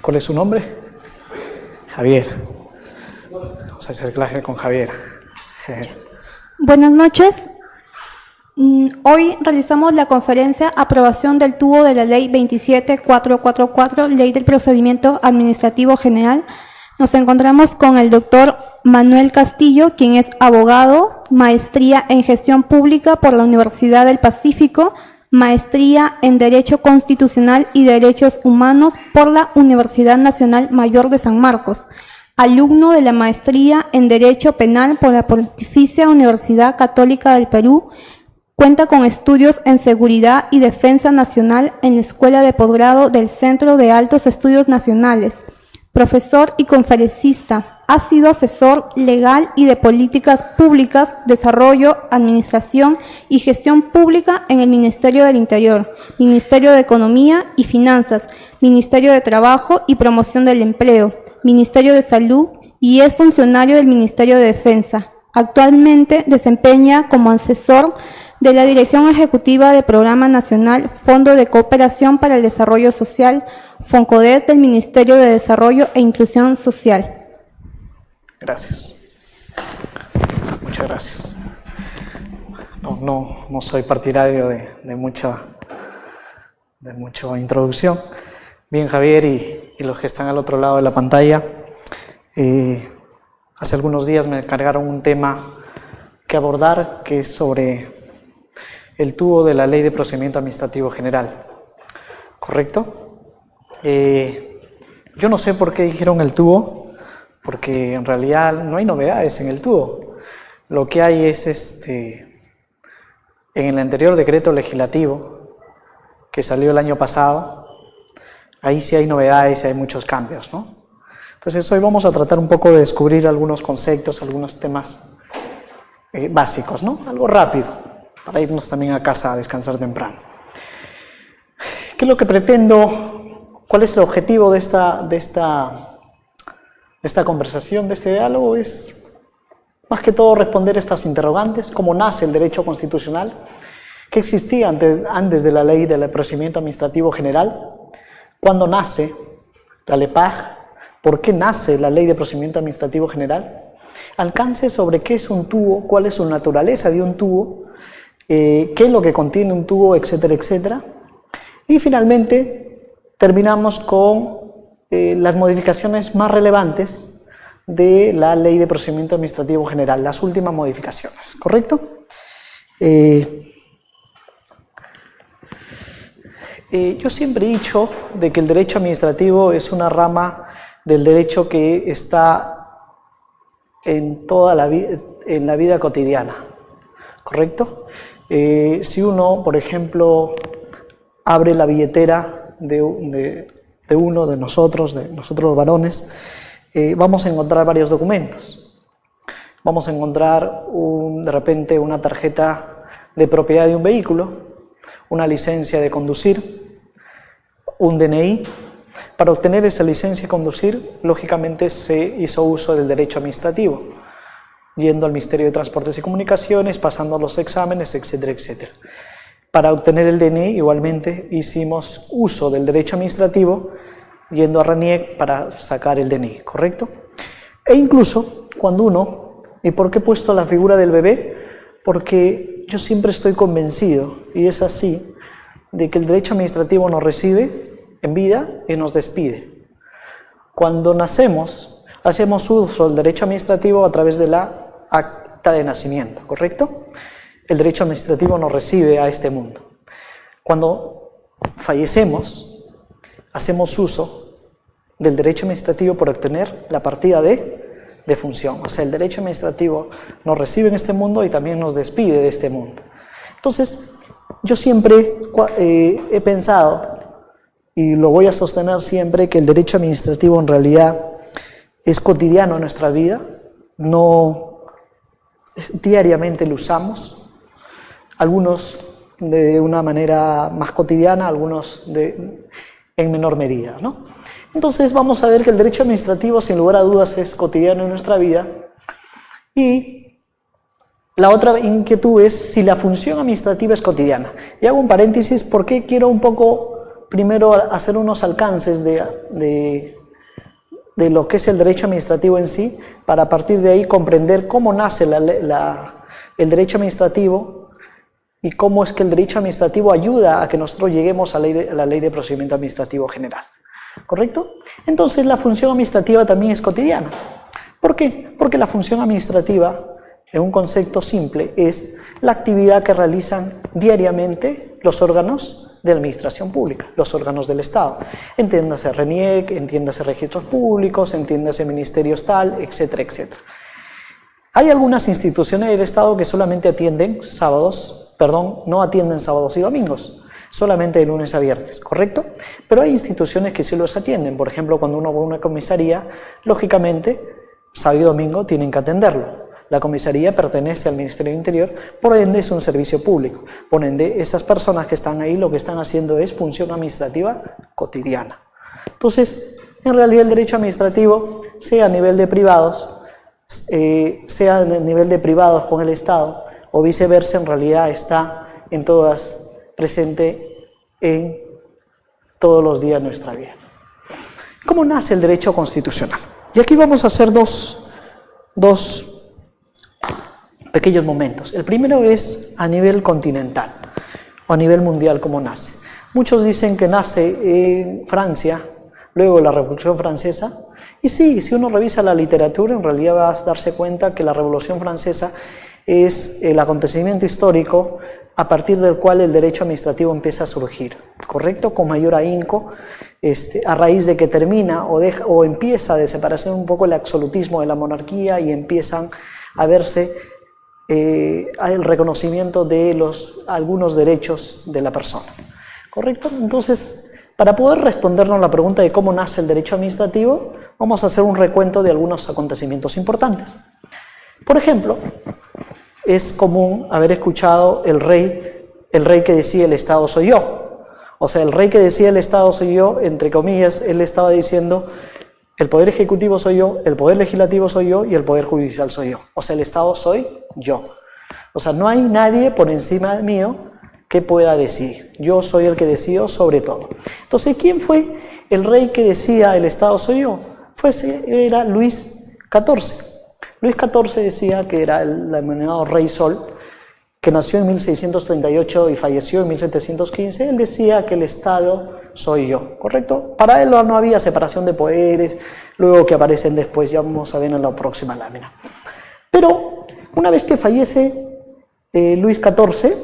¿Cuál es su nombre? Javier. Vamos a hacer clase con Javier. Buenas noches. Hoy realizamos la conferencia Aprobación del tubo de la Ley 27444, Ley del Procedimiento Administrativo General. Nos encontramos con el doctor Manuel Castillo, quien es abogado, maestría en Gestión Pública por la Universidad del Pacífico, maestría en Derecho Constitucional y Derechos Humanos por la Universidad Nacional Mayor de San Marcos, alumno de la maestría en Derecho Penal por la Pontificia Universidad Católica del Perú. Cuenta con estudios en Seguridad y Defensa Nacional en la Escuela de Posgrado del Centro de Altos Estudios Nacionales. Profesor y conferencista, ha sido asesor legal y de políticas públicas, desarrollo, administración y gestión pública en el Ministerio del Interior, Ministerio de Economía y Finanzas, Ministerio de Trabajo y Promoción del Empleo, Ministerio de Salud y es funcionario del Ministerio de Defensa. Actualmente desempeña como asesor de la Dirección Ejecutiva del Programa Nacional Fondo de Cooperación para el Desarrollo Social, FONCODES del Ministerio de Desarrollo e Inclusión Social. Gracias. Muchas gracias. No soy partidario de mucha introducción. Bien, Javier y los que están al otro lado de la pantalla, hace algunos días me encargaron un tema que abordar, que es sobre el tubo de la Ley de Procedimiento Administrativo General, ¿correcto? Yo no sé por qué dijeron el tubo, porque en realidad no hay novedades en el tubo. Lo que hay es en el anterior decreto legislativo que salió el año pasado, ahí sí hay novedades y hay muchos cambios, ¿no? Entonces hoy vamos a tratar un poco de descubrir algunos conceptos, algunos temas básicos, ¿no? Algo rápido, para irnos también a casa a descansar temprano. ¿Qué es lo que pretendo? ¿Cuál es el objetivo de esta conversación, de este diálogo? Es más que todo responder estas interrogantes: ¿cómo nace el derecho constitucional? ¿Qué existía antes de la Ley del Procedimiento Administrativo General? ¿Cuándo nace la LEPAG? ¿Por qué nace la Ley de Procedimiento Administrativo General? Alcance sobre qué es un tubo, cuál es su naturaleza de un tubo, qué es lo que contiene un tubo, etcétera, etcétera. Y finalmente terminamos con las modificaciones más relevantes de la Ley de Procedimiento Administrativo General, las últimas modificaciones, ¿correcto? Yo siempre he dicho de que el derecho administrativo es una rama del derecho que está en toda la vida cotidiana, ¿correcto? Si uno, por ejemplo, abre la billetera de uno de nosotros los varones, vamos a encontrar varios documentos. Vamos a encontrar de repente una tarjeta de propiedad de un vehículo, una licencia de conducir, un DNI. Para obtener esa licencia de conducir, lógicamente se hizo uso del derecho administrativo, yendo al Ministerio de Transportes y Comunicaciones, pasando los exámenes, etcétera, etcétera. Para obtener el DNI, igualmente, hicimos uso del derecho administrativo, yendo a RENIEC para sacar el DNI, ¿correcto? E incluso, cuando uno, ¿y por qué he puesto la figura del bebé? Porque yo siempre estoy convencido, y es así, de que el derecho administrativo nos recibe en vida y nos despide. Cuando nacemos, hacemos uso del derecho administrativo a través de la acta de nacimiento, ¿correcto? El derecho administrativo nos recibe a este mundo. Cuando fallecemos, hacemos uso del derecho administrativo por obtener la partida de función. O sea, el derecho administrativo nos recibe en este mundo y también nos despide de este mundo. Entonces, yo siempre he pensado, y lo voy a sostener siempre, que el derecho administrativo en realidad es cotidiano en nuestra vida, no diariamente lo usamos. Algunos de una manera más cotidiana, algunos en menor medida, ¿no? Entonces vamos a ver que el derecho administrativo, sin lugar a dudas, es cotidiano en nuestra vida. Y la otra inquietud es si la función administrativa es cotidiana. Y hago un paréntesis porque quiero un poco primero hacer unos alcances de de lo que es el derecho administrativo en sí, para a partir de ahí comprender cómo nace el derecho administrativo y cómo es que el derecho administrativo ayuda a que nosotros lleguemos a la ley de procedimiento administrativo general. ¿Correcto? Entonces la función administrativa también es cotidiana. ¿Por qué? Porque la función administrativa, en un concepto simple, es la actividad que realizan diariamente los órganos de administración pública, los órganos del Estado. Entiéndase RENIEC, entiéndase registros públicos, entiéndase ministerios tal, etcétera, etcétera. Hay algunas instituciones del Estado que solamente atienden no atienden sábados y domingos, solamente de lunes a viernes, ¿correcto? Pero hay instituciones que sí los atienden. Por ejemplo, cuando uno va a una comisaría, lógicamente, sábado y domingo tienen que atenderlo. La comisaría pertenece al Ministerio del Interior, por ende es un servicio público. Por ende, esas personas que están ahí lo que están haciendo es función administrativa cotidiana. Entonces, en realidad el derecho administrativo, sea a nivel de privados, sea a nivel de privados con el Estado, o viceversa, en realidad está en todas, presente en todos los días de nuestra vida. ¿Cómo nace el derecho constitucional? Y aquí vamos a hacer dos pequeños momentos. El primero es a nivel continental o a nivel mundial, cómo nace. Muchos dicen que nace en Francia, luego de la Revolución Francesa, y sí, si uno revisa la literatura, en realidad va a darse cuenta que la Revolución Francesa es el acontecimiento histórico a partir del cual el derecho administrativo empieza a surgir, ¿correcto? Con mayor ahínco, a raíz de que termina o empieza a desaparecer un poco el absolutismo de la monarquía y empiezan a verse el reconocimiento de algunos derechos de la persona, ¿correcto? Entonces, para poder respondernos la pregunta de cómo nace el derecho administrativo, vamos a hacer un recuento de algunos acontecimientos importantes. Por ejemplo, es común haber escuchado el rey que decía el Estado soy yo. O sea, el rey que decía el Estado soy yo, entre comillas, él estaba diciendo el poder ejecutivo soy yo, el poder legislativo soy yo y el poder judicial soy yo. O sea, el Estado soy yo. O sea, no hay nadie por encima mío que pueda decidir. Yo soy el que decido sobre todo. Entonces, ¿quién fue el rey que decía el Estado soy yo? Era Luis XIV. Luis XIV decía que era el denominado Rey Sol, que nació en 1638 y falleció en 1715. Él decía que el Estado soy yo, ¿correcto? Para él no había separación de poderes, luego que aparecen después, ya vamos a ver en la próxima lámina. Pero una vez que fallece Luis XIV,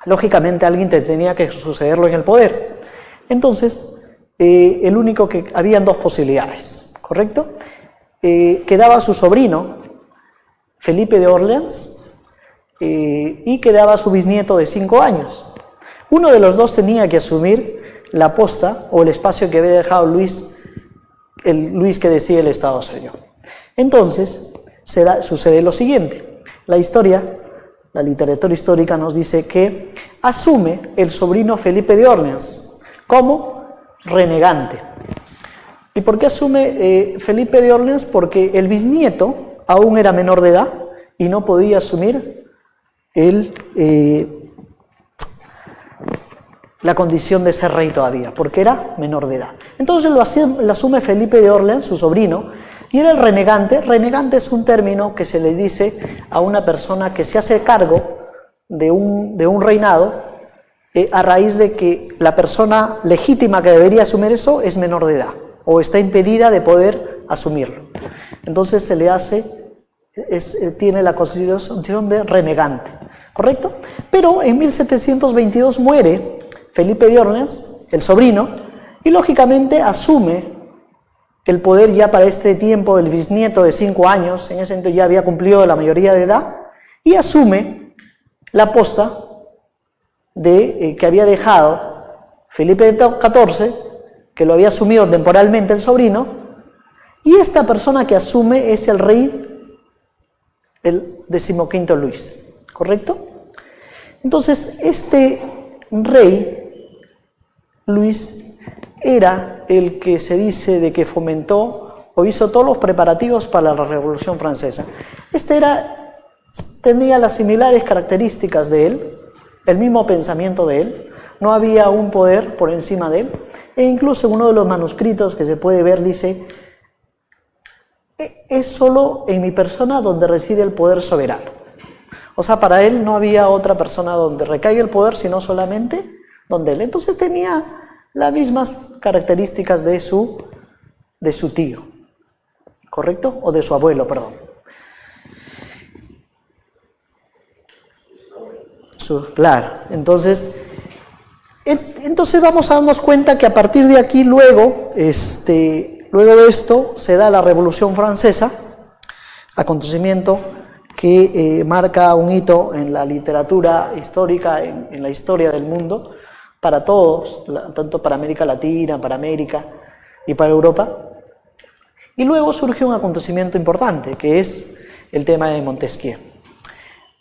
lógicamente alguien tenía que sucederlo en el poder. Entonces, habían dos posibilidades, ¿correcto? Quedaba su sobrino, Felipe de Orleans, y quedaba su bisnieto de 5 años. Uno de los dos tenía que asumir la posta o el espacio que había dejado Luis que decía el Estado soy yo. Entonces, sucede lo siguiente. La literatura histórica nos dice que asume el sobrino Felipe de Orleans como renegante. ¿Y por qué asume Felipe de Orleans? Porque el bisnieto aún era menor de edad y no podía asumir la condición de ser rey todavía, porque era menor de edad. Entonces lo asume Felipe de Orleans, su sobrino, y era el renegante. Renegante es un término que se le dice a una persona que se hace cargo de un reinado a raíz de que la persona legítima que debería asumir eso es menor de edad o está impedida de poder asumirlo. Entonces se le tiene la consideración de renegante, ¿correcto? Pero en 1722 muere Felipe de Orleans, el sobrino, y lógicamente asume el poder ya para este tiempo el bisnieto de 5 años, en ese entonces ya había cumplido la mayoría de edad, y asume la posta que había dejado Felipe XIV, que lo había asumido temporalmente el sobrino, y esta persona que asume es el rey, el 15º Luis, ¿correcto? Entonces, este rey, Luis, era el que se dice de que fomentó o hizo todos los preparativos para la Revolución Francesa. Tenía las similares características de él, el mismo pensamiento de él, no había un poder por encima de él, e incluso en uno de los manuscritos que se puede ver dice es solo en mi persona donde reside el poder soberano. O sea, para él no había otra persona donde recaiga el poder, sino solamente donde él. Entonces tenía las mismas características de su tío, ¿correcto? O de su abuelo, perdón. Claro, entonces vamos a darnos cuenta que a partir de aquí luego de esto se da la Revolución Francesa, acontecimiento que marca un hito en la literatura histórica, en la historia del mundo, para todos, tanto para América Latina, para América y para Europa. Y luego surge un acontecimiento importante, que es el tema de Montesquieu.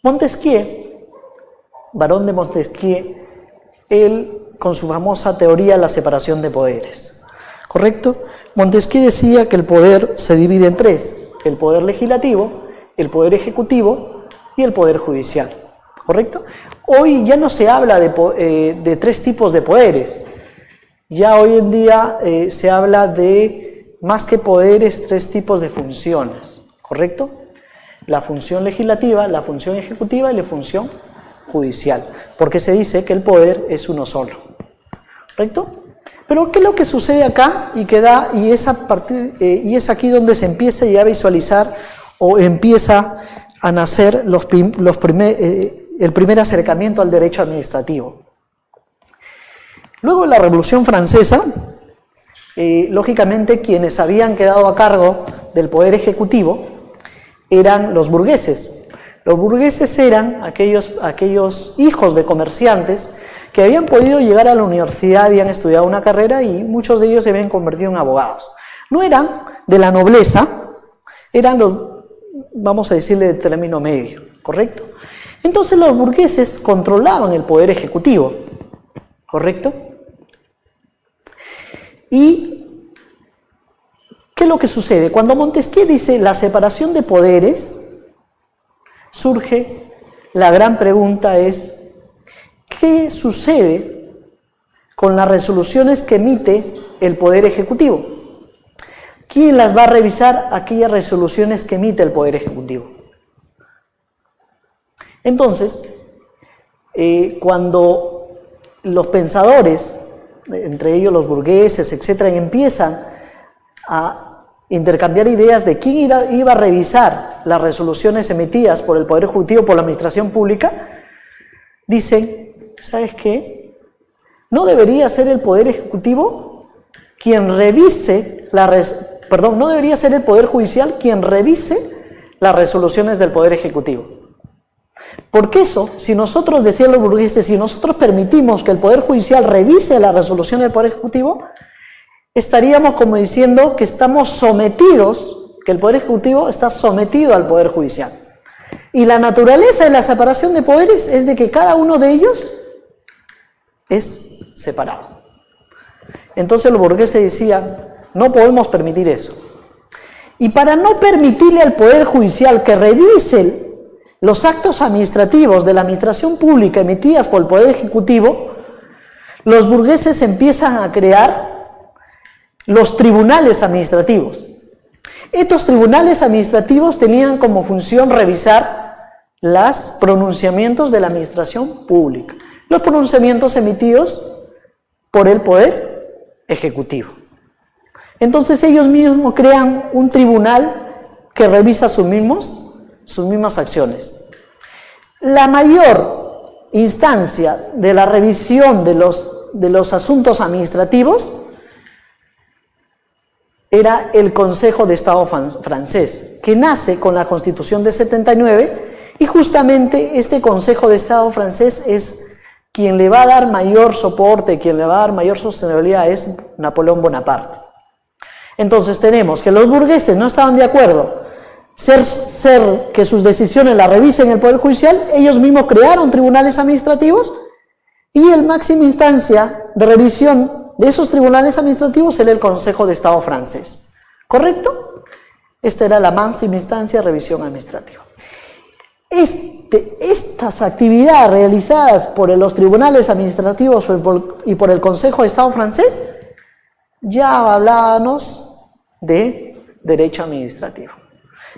Montesquieu, Barón de Montesquieu, él con su famosa teoría de la separación de poderes, ¿correcto? Montesquieu decía que el poder se divide en tres: el poder legislativo, el poder ejecutivo y el poder judicial, ¿correcto? Hoy ya no se habla de tres tipos de poderes, ya hoy en día se habla de, más que poderes, tres tipos de funciones, ¿correcto? La función legislativa, la función ejecutiva y la función judicial, porque se dice que el poder es uno solo, ¿correcto? Pero ¿qué es lo que sucede acá? Y es aquí donde se empieza ya a visualizar o empieza a nacer el primer acercamiento al derecho administrativo. Luego de la Revolución Francesa, lógicamente quienes habían quedado a cargo del poder ejecutivo eran los burgueses. Los burgueses eran aquellos hijos de comerciantes que habían podido llegar a la universidad, habían estudiado una carrera y muchos de ellos se habían convertido en abogados. No eran de la nobleza, eran vamos a decirle, de término medio, ¿correcto? Entonces los burgueses controlaban el poder ejecutivo, ¿correcto? ¿Y qué es lo que sucede? Cuando Montesquieu dice la separación de poderes, surge la gran pregunta es, ¿qué sucede con las resoluciones que emite el Poder Ejecutivo? ¿Quién las va a revisar, aquellas resoluciones que emite el Poder Ejecutivo? Entonces, cuando los pensadores, entre ellos los burgueses, etcétera, empiezan a intercambiar ideas de quién iba a revisar las resoluciones emitidas por el Poder Ejecutivo, por la Administración Pública, dicen, ¿sabes qué? No debería ser el Poder Ejecutivo quien revise no debería ser el Poder Judicial quien revise las resoluciones del Poder Ejecutivo. Porque eso, si nosotros, decían los burgueses, si nosotros permitimos que el Poder Judicial revise la resolución del Poder Ejecutivo, estaríamos como diciendo que estamos sometidos, que el Poder Ejecutivo está sometido al Poder Judicial. Y la naturaleza de la separación de poderes es de que cada uno de ellos es separado. Entonces los burgueses decían, no podemos permitir eso. Y para no permitirle al Poder Judicial que revise los actos administrativos de la administración pública emitidas por el Poder Ejecutivo, los burgueses empiezan a crear los tribunales administrativos. Estos tribunales administrativos tenían como función revisar los pronunciamientos de la administración pública, los pronunciamientos emitidos por el Poder Ejecutivo. Entonces ellos mismos crean un tribunal que revisa sus mismas acciones. La mayor instancia de la revisión de los asuntos administrativos era el Consejo de Estado francés, que nace con la Constitución de 79, y justamente este Consejo de Estado francés es quien le va a dar mayor soporte, quien le va a dar mayor sostenibilidad es Napoleón Bonaparte. Entonces tenemos que los burgueses no estaban de acuerdo que sus decisiones las revisen el Poder Judicial, ellos mismos crearon tribunales administrativos y el máxima instancia de revisión de esos tribunales administrativos era el Consejo de Estado francés. ¿Correcto? Esta era la máxima instancia de revisión administrativa. Estas actividades realizadas por los tribunales administrativos y por el Consejo de Estado francés ya hablábamos de derecho administrativo.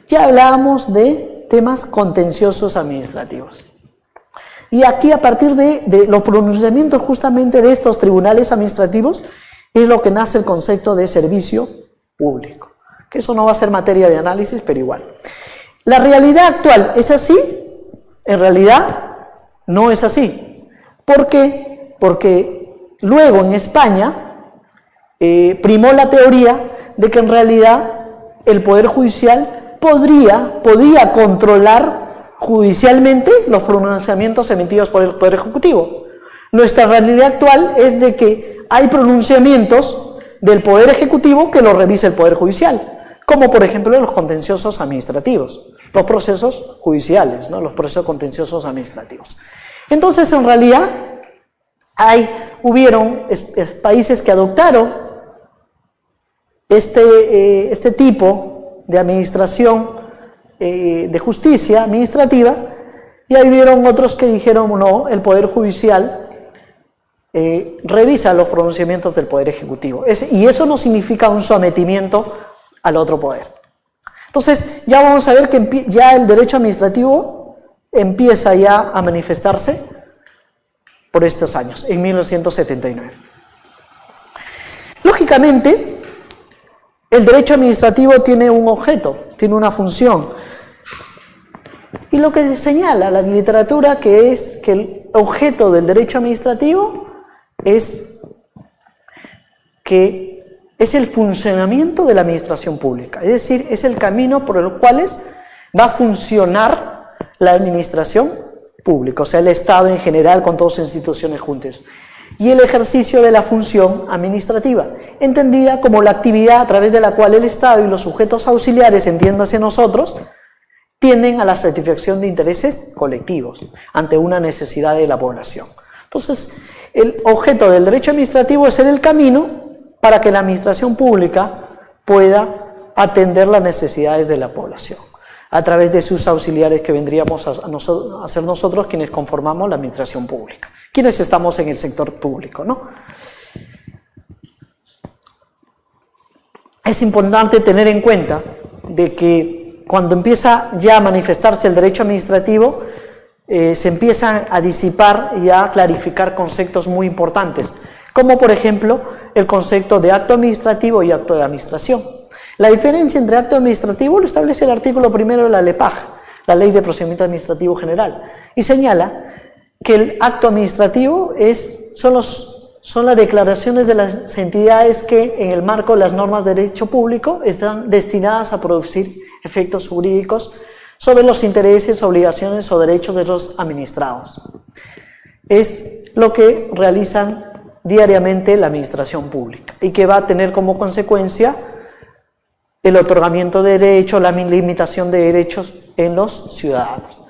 Ya hablábamos de temas contenciosos administrativos. Y aquí, a partir de los pronunciamientos justamente de estos tribunales administrativos, es lo que nace el concepto de servicio público. Que eso no va a ser materia de análisis, pero igual. ¿La realidad actual es así? En realidad no es así. ¿Por qué? Porque luego en España primó la teoría de que en realidad el Poder Judicial podía controlar judicialmente los pronunciamientos emitidos por el Poder Ejecutivo. Nuestra realidad actual es de que hay pronunciamientos del Poder Ejecutivo que los revisa el Poder Judicial, como por ejemplo los contenciosos administrativos, los procesos judiciales, ¿no? Los procesos contenciosos administrativos. Entonces, en realidad, hubieron países que adoptaron este tipo de administración de justicia administrativa, y ahí hubieron otros que dijeron no, el Poder Judicial revisa los pronunciamientos del Poder Ejecutivo, y eso no significa un sometimiento al otro poder. Entonces ya vamos a ver que ya el derecho administrativo empieza ya a manifestarse por estos años, en 1979. Lógicamente, el derecho administrativo tiene un objeto, tiene una función, y lo que señala la literatura que es que el objeto del derecho administrativo es que es el funcionamiento de la administración pública, es decir, es el camino por el cual va a funcionar la administración pública, o sea, el Estado en general con todas sus instituciones juntas, y el ejercicio de la función administrativa, entendida como la actividad a través de la cual el Estado y los sujetos auxiliares, entiéndase nosotros, tienden a la satisfacción de intereses colectivos ante una necesidad de la población. Entonces, el objeto del derecho administrativo es ser el camino para que la administración pública pueda atender las necesidades de la población, a través de sus auxiliares que vendríamos a ser nosotros quienes conformamos la administración pública, quienes estamos en el sector público, ¿no? Es importante tener en cuenta de que cuando empieza ya a manifestarse el derecho administrativo, se empiezan a disipar y a clarificar conceptos muy importantes, como por ejemplo el concepto de acto administrativo y acto de administración. La diferencia entre acto administrativo lo establece el artículo 1 de la LEPAG, la Ley de Procedimiento Administrativo General, y señala que el acto administrativo son las declaraciones de las entidades que en el marco de las normas de derecho público están destinadas a producir efectos jurídicos sobre los intereses, obligaciones o derechos de los administrados. Es lo que realizan diariamente la administración pública y que va a tener como consecuencia el otorgamiento de derechos, la limitación de derechos en los ciudadanos.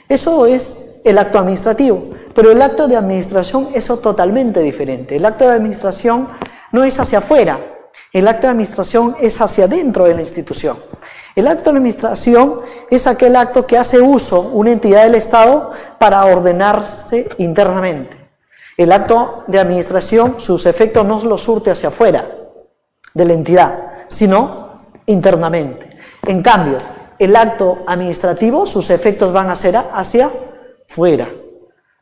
Eso es el acto administrativo, pero el acto de administración es totalmente diferente. El acto de administración no es hacia afuera, el acto de administración es hacia adentro de la institución. El acto de administración es aquel acto que hace uso una entidad del Estado para ordenarse internamente. El acto de administración, sus efectos no los surte hacia afuera de la entidad, sino internamente. En cambio, el acto administrativo, sus efectos van a ser hacia afuera,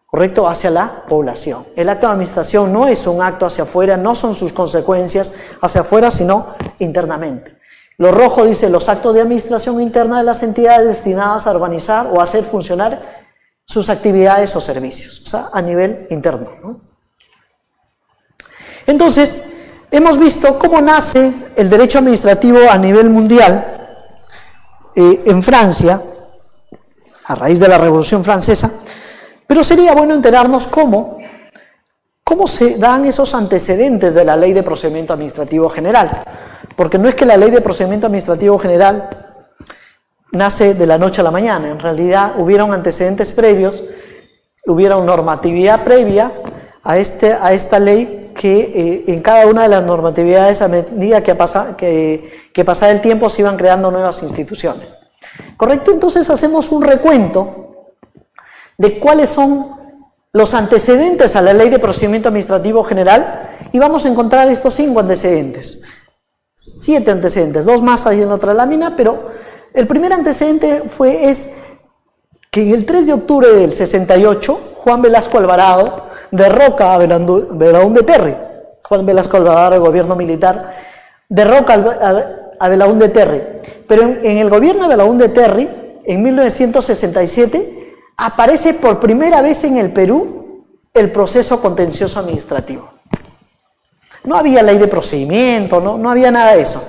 ¿correcto? Hacia la población. El acto de administración no es un acto hacia afuera, no son sus consecuencias hacia afuera, sino internamente. Lo rojo dice los actos de administración interna de las entidades destinadas a organizar o a hacer funcionar sus actividades o servicios, o sea, a nivel interno, ¿no? Entonces, hemos visto cómo nace el derecho administrativo a nivel mundial en Francia, a raíz de la Revolución Francesa, pero sería bueno enterarnos cómo se dan esos antecedentes de la Ley de Procedimiento Administrativo General, porque no es que la Ley de Procedimiento Administrativo General nace de la noche a la mañana, en realidad hubieron antecedentes previos, hubieron normatividad previa a esta ley que en cada una de las normatividades, a medida que pasaba el tiempo, se iban creando nuevas instituciones. ¿Correcto? Entonces hacemos un recuento de cuáles son los antecedentes a la Ley de Procedimiento Administrativo General y vamos a encontrar estos 5 antecedentes. 7 antecedentes, 2 más ahí en la otra lámina, pero el primer antecedente es que en el 3 de octubre del 68, Juan Velasco Alvarado derroca a Belaúnde Terry. Juan Velasco Alvarado, el gobierno militar, derroca a Belaúnde Terry. Pero en el gobierno de Belaúnde Terry, en 1967, aparece por primera vez en el Perú el proceso contencioso administrativo. No había ley de procedimiento, no había nada de eso.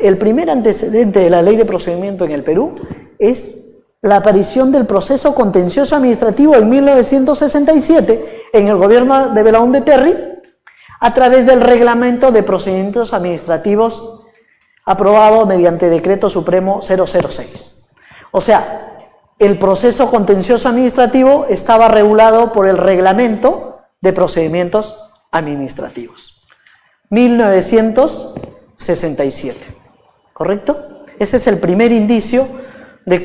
El primer antecedente de la ley de procedimiento en el Perú es la aparición del proceso contencioso administrativo en 1967 en el gobierno de Belaúnde Terry a través del reglamento de procedimientos administrativos aprobado mediante decreto supremo 006. O sea, el proceso contencioso administrativo estaba regulado por el reglamento de procedimientos administrativos. 1967, ¿correcto? Ese es el primer indicio del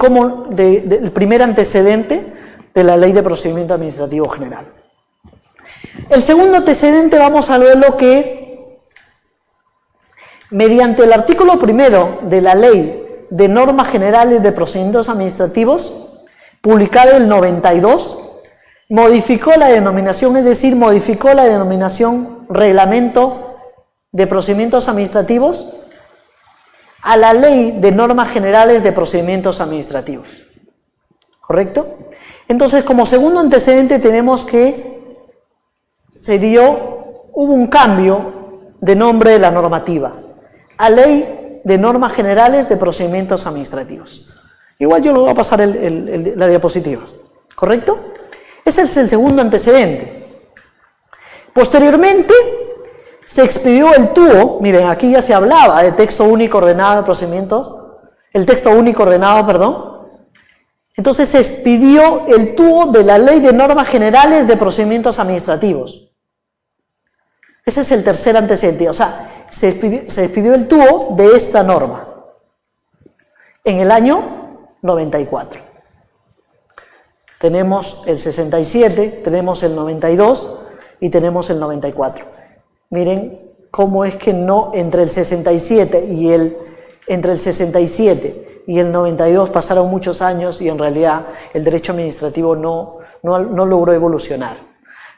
primer antecedente de la Ley de Procedimiento Administrativo General. El segundo antecedente vamos a verlo que mediante el artículo primero de la Ley de Normas Generales de Procedimientos Administrativos, publicada en el 92, modificó la denominación, es decir, modificó la denominación Reglamento de Procedimientos Administrativos a la Ley de Normas Generales de Procedimientos Administrativos. ¿Correcto? Entonces, como segundo antecedente tenemos que hubo un cambio de nombre de la normativa a Ley de Normas Generales de Procedimientos Administrativos. Igual yo le voy a pasar las diapositivas. ¿Correcto? Ese es el segundo antecedente. Posteriormente, se expidió el TUO, miren, aquí ya se hablaba de texto único ordenado de procedimientos, el texto único ordenado, perdón. Entonces se expidió el TUO de la Ley de Normas Generales de Procedimientos Administrativos. Ese es el tercer antecedente, o sea, se expidió el TUO de esta norma en el año 94. Tenemos el 67, tenemos el 92 y tenemos el 94. Miren cómo es que entre el 67 y el 92 pasaron muchos años y en realidad el derecho administrativo no logró evolucionar.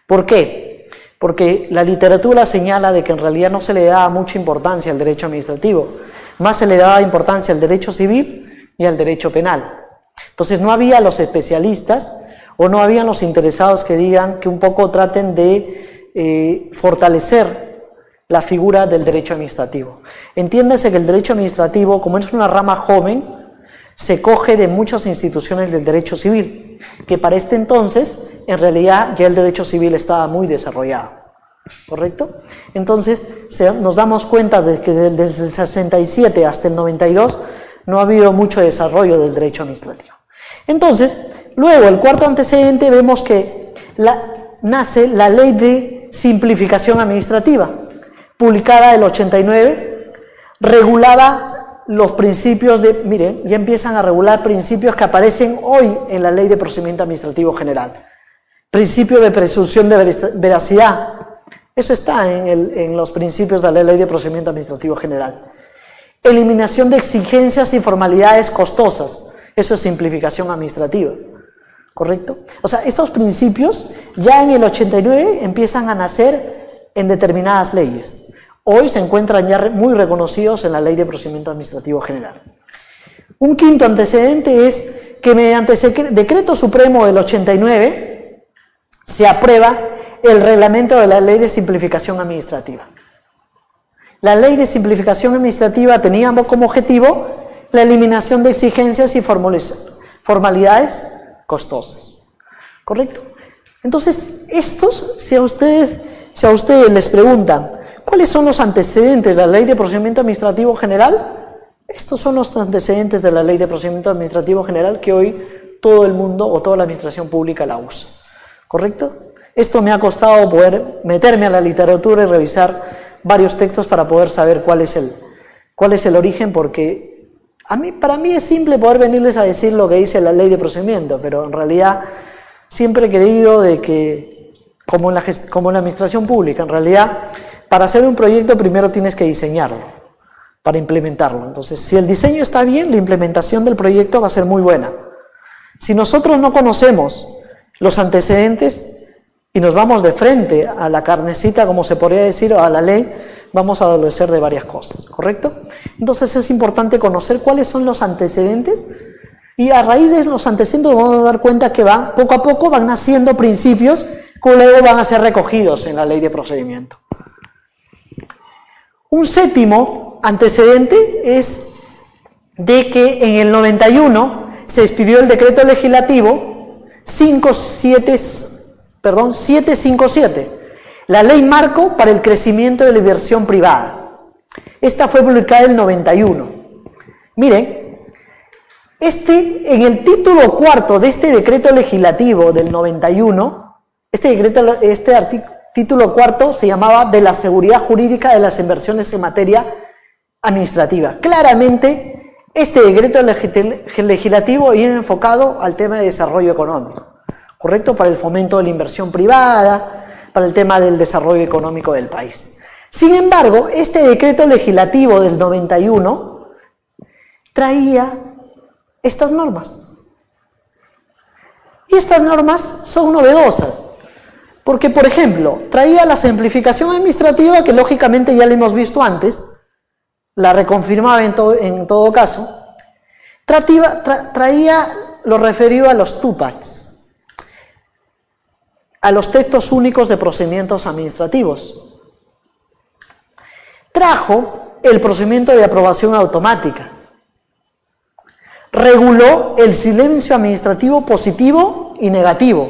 ¿Por qué? Porque la literatura señala de que en realidad no se le daba mucha importancia al derecho administrativo, más se le daba importancia al derecho civil y al derecho penal. Entonces no había los especialistas o no habían los interesados que digan que un poco traten de fortalecer la figura del derecho administrativo. Entiéndase que el derecho administrativo, como es una rama joven, se coge de muchas instituciones del derecho civil, que para este entonces, en realidad, ya el derecho civil estaba muy desarrollado. ¿Correcto? Entonces, nos damos cuenta de que desde el 67 hasta el 92 no ha habido mucho desarrollo del derecho administrativo. Entonces, luego, el cuarto antecedente, vemos que nace la Ley de Simplificación Administrativa, publicada en el 89, regulaba los principios miren, ya empiezan a regular principios que aparecen hoy en la Ley de Procedimiento Administrativo General. Principio de presunción de veracidad, eso está en los principios de la Ley de Procedimiento Administrativo General. Eliminación de exigencias y formalidades costosas, eso es simplificación administrativa. ¿Correcto? O sea, estos principios ya en el 89 empiezan a nacer en determinadas leyes. Hoy se encuentran ya muy reconocidos en la Ley de Procedimiento Administrativo General. Un quinto antecedente es que mediante decreto supremo del 89 se aprueba el reglamento de la Ley de Simplificación Administrativa. La Ley de Simplificación Administrativa tenía como objetivo la eliminación de exigencias y formalidades costosas. ¿Correcto? Entonces, si a ustedes les preguntan, ¿cuáles son los antecedentes de la Ley de Procedimiento Administrativo General? Estos son los antecedentes de la Ley de Procedimiento Administrativo General que hoy todo el mundo o toda la administración pública la usa. ¿Correcto? Esto me ha costado poder meterme a la literatura y revisar varios textos para poder saber cuál es el origen, porque para mí es simple poder venirles a decir lo que dice la Ley de Procedimiento, pero en realidad siempre he creído de que, como en la administración pública, en realidad para hacer un proyecto primero tienes que diseñarlo, para implementarlo. Entonces, si el diseño está bien, la implementación del proyecto va a ser muy buena. Si nosotros no conocemos los antecedentes y nos vamos de frente a la carnecita, como se podría decir, o a la ley, vamos a adolecer de varias cosas, ¿correcto? Entonces es importante conocer cuáles son los antecedentes y a raíz de los antecedentes vamos a dar cuenta que poco a poco van naciendo principios que luego van a ser recogidos en la ley de procedimiento. Un séptimo antecedente es de que en el 91 se expidió el decreto legislativo 757, la ley marco para el crecimiento de la inversión privada. Esta fue publicada en el 91. Miren, en el título cuarto de este decreto legislativo del 91, título cuarto se llamaba de la seguridad jurídica de las inversiones en materia administrativa. Claramente, este decreto legislativo viene enfocado al tema de desarrollo económico, ¿correcto? Para el fomento de la inversión privada, para el tema del desarrollo económico del país. Sin embargo, este decreto legislativo del 91 traía estas normas. Y estas normas son novedosas, porque, por ejemplo, traía la simplificación administrativa, que lógicamente ya la hemos visto antes, la reconfirmaba en todo caso, traía lo referido a los TUPACs, a los textos únicos de procedimientos administrativos. Trajo el procedimiento de aprobación automática. Reguló el silencio administrativo positivo y negativo.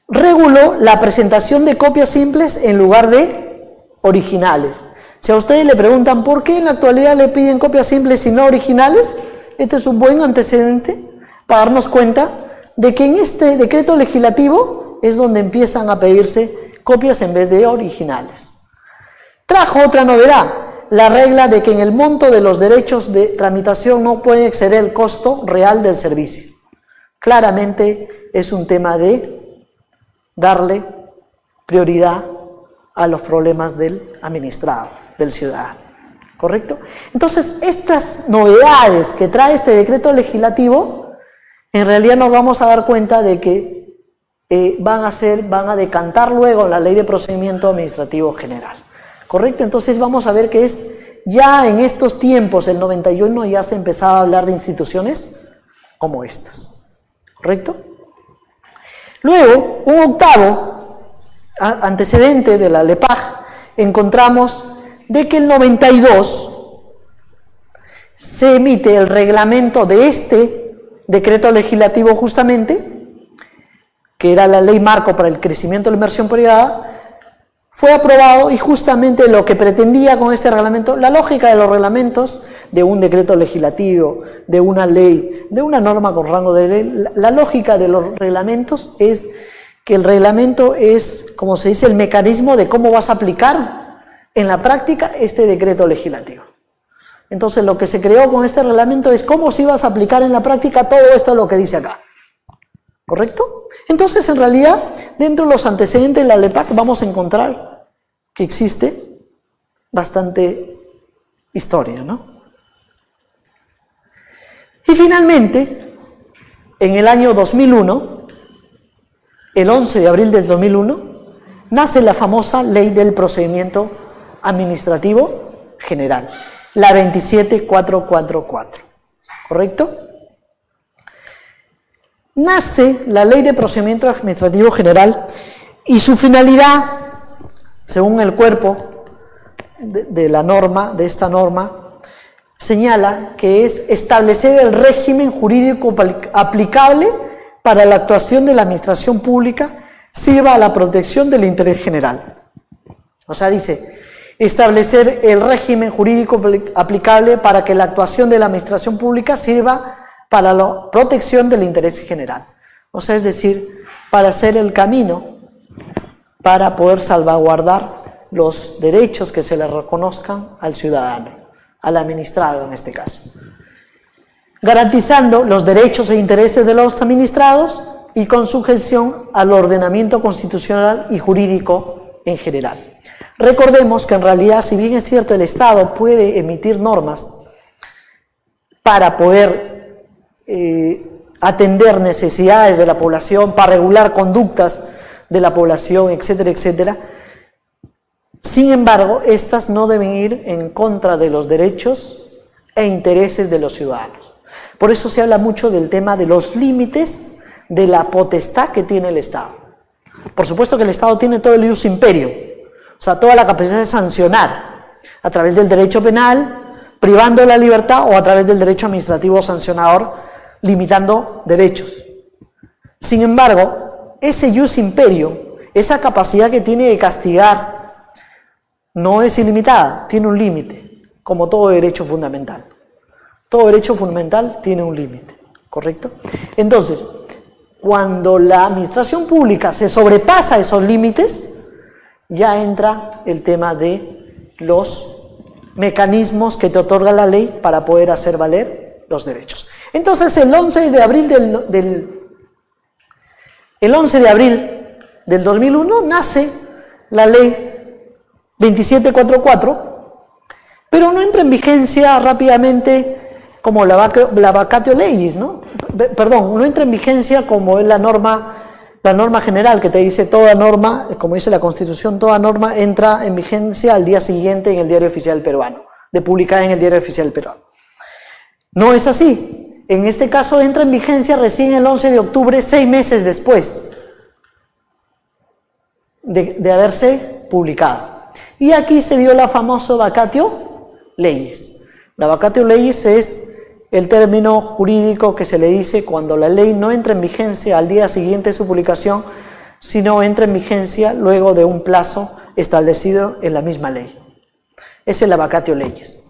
Reguló la presentación de copias simples en lugar de originales. Si a ustedes le preguntan por qué en la actualidad le piden copias simples y no originales, este es un buen antecedente para darnos cuenta de que en este decreto legislativo es donde empiezan a pedirse copias en vez de originales. Trajo otra novedad, la regla de que en el monto de los derechos de tramitación no puede exceder el costo real del servicio. Claramente es un tema de darle prioridad a los problemas del administrado, del ciudadano, ¿correcto? Entonces, estas novedades que trae este decreto legislativo, en realidad nos vamos a dar cuenta de que van a decantar luego la Ley de Procedimiento Administrativo General, ¿correcto? Entonces vamos a ver que ya en estos tiempos, el 91, ya se empezaba a hablar de instituciones como estas, ¿correcto? Luego, un octavo antecedente de la LEPAJ, encontramos de que el 92 se emite el reglamento de este decreto legislativo justamente, que era la ley marco para el crecimiento de la inversión privada, fue aprobado y justamente lo que pretendía con este reglamento, la lógica de los reglamentos de un decreto legislativo, de una ley, de una norma con rango de ley, la lógica de los reglamentos es que el reglamento es, como se dice, el mecanismo de cómo vas a aplicar en la práctica este decreto legislativo. Entonces, lo que se creó con este reglamento es cómo se ibas a aplicar en la práctica todo esto lo que dice acá. ¿Correcto? Entonces, en realidad, dentro de los antecedentes de la LEPAJ vamos a encontrar que existe bastante historia, ¿no? Y finalmente, en el año 2001, el 11 de abril del 2001, nace la famosa Ley del Procedimiento Administrativo General, la 27444, ¿correcto? Nace la Ley de Procedimiento Administrativo General y su finalidad, según el cuerpo de la norma, de esta norma, señala que es establecer el régimen jurídico aplicable para la actuación de la administración pública sirva a la protección del interés general. O sea, dice, establecer el régimen jurídico aplicable para que la actuación de la administración pública sirva para la protección del interés general. O sea, es decir, para hacer el camino para poder salvaguardar los derechos que se le reconozcan al ciudadano, al administrado en este caso, garantizando los derechos e intereses de los administrados y con sujeción al ordenamiento constitucional y jurídico en general. Recordemos que en realidad, si bien es cierto, el Estado puede emitir normas para poder atender necesidades de la población, para regular conductas de la población, etcétera, etcétera. Sin embargo, estas no deben ir en contra de los derechos e intereses de los ciudadanos. Por eso se habla mucho del tema de los límites de la potestad que tiene el Estado. Por supuesto que el Estado tiene todo el ius imperio, o sea, toda la capacidad de sancionar a través del derecho penal, privando de la libertad, o a través del derecho administrativo sancionador, limitando derechos. Sin embargo, ese ius imperio, esa capacidad que tiene de castigar, no es ilimitada, tiene un límite, como todo derecho fundamental. Todo derecho fundamental tiene un límite, ¿correcto? Entonces, cuando la administración pública se sobrepasa esos límites, ya entra el tema de los mecanismos que te otorga la ley para poder hacer valer los derechos. Entonces, el 11 de abril del 2001 nace la ley 2744, pero no entra en vigencia rápidamente como la vacatio legis, ¿no? Perdón, no entra en vigencia como es la norma general que te dice toda norma, como dice la Constitución, toda norma entra en vigencia al día siguiente en el Diario Oficial Peruano, de publicada en el Diario Oficial Peruano. No es así. En este caso entra en vigencia recién el 11 de octubre, 6 meses después de haberse publicado. Y aquí se dio la famosa vacatio legis. La vacatio legis es el término jurídico que se le dice cuando la ley no entra en vigencia al día siguiente de su publicación, sino entra en vigencia luego de un plazo establecido en la misma ley. Esa es la vacatio legis.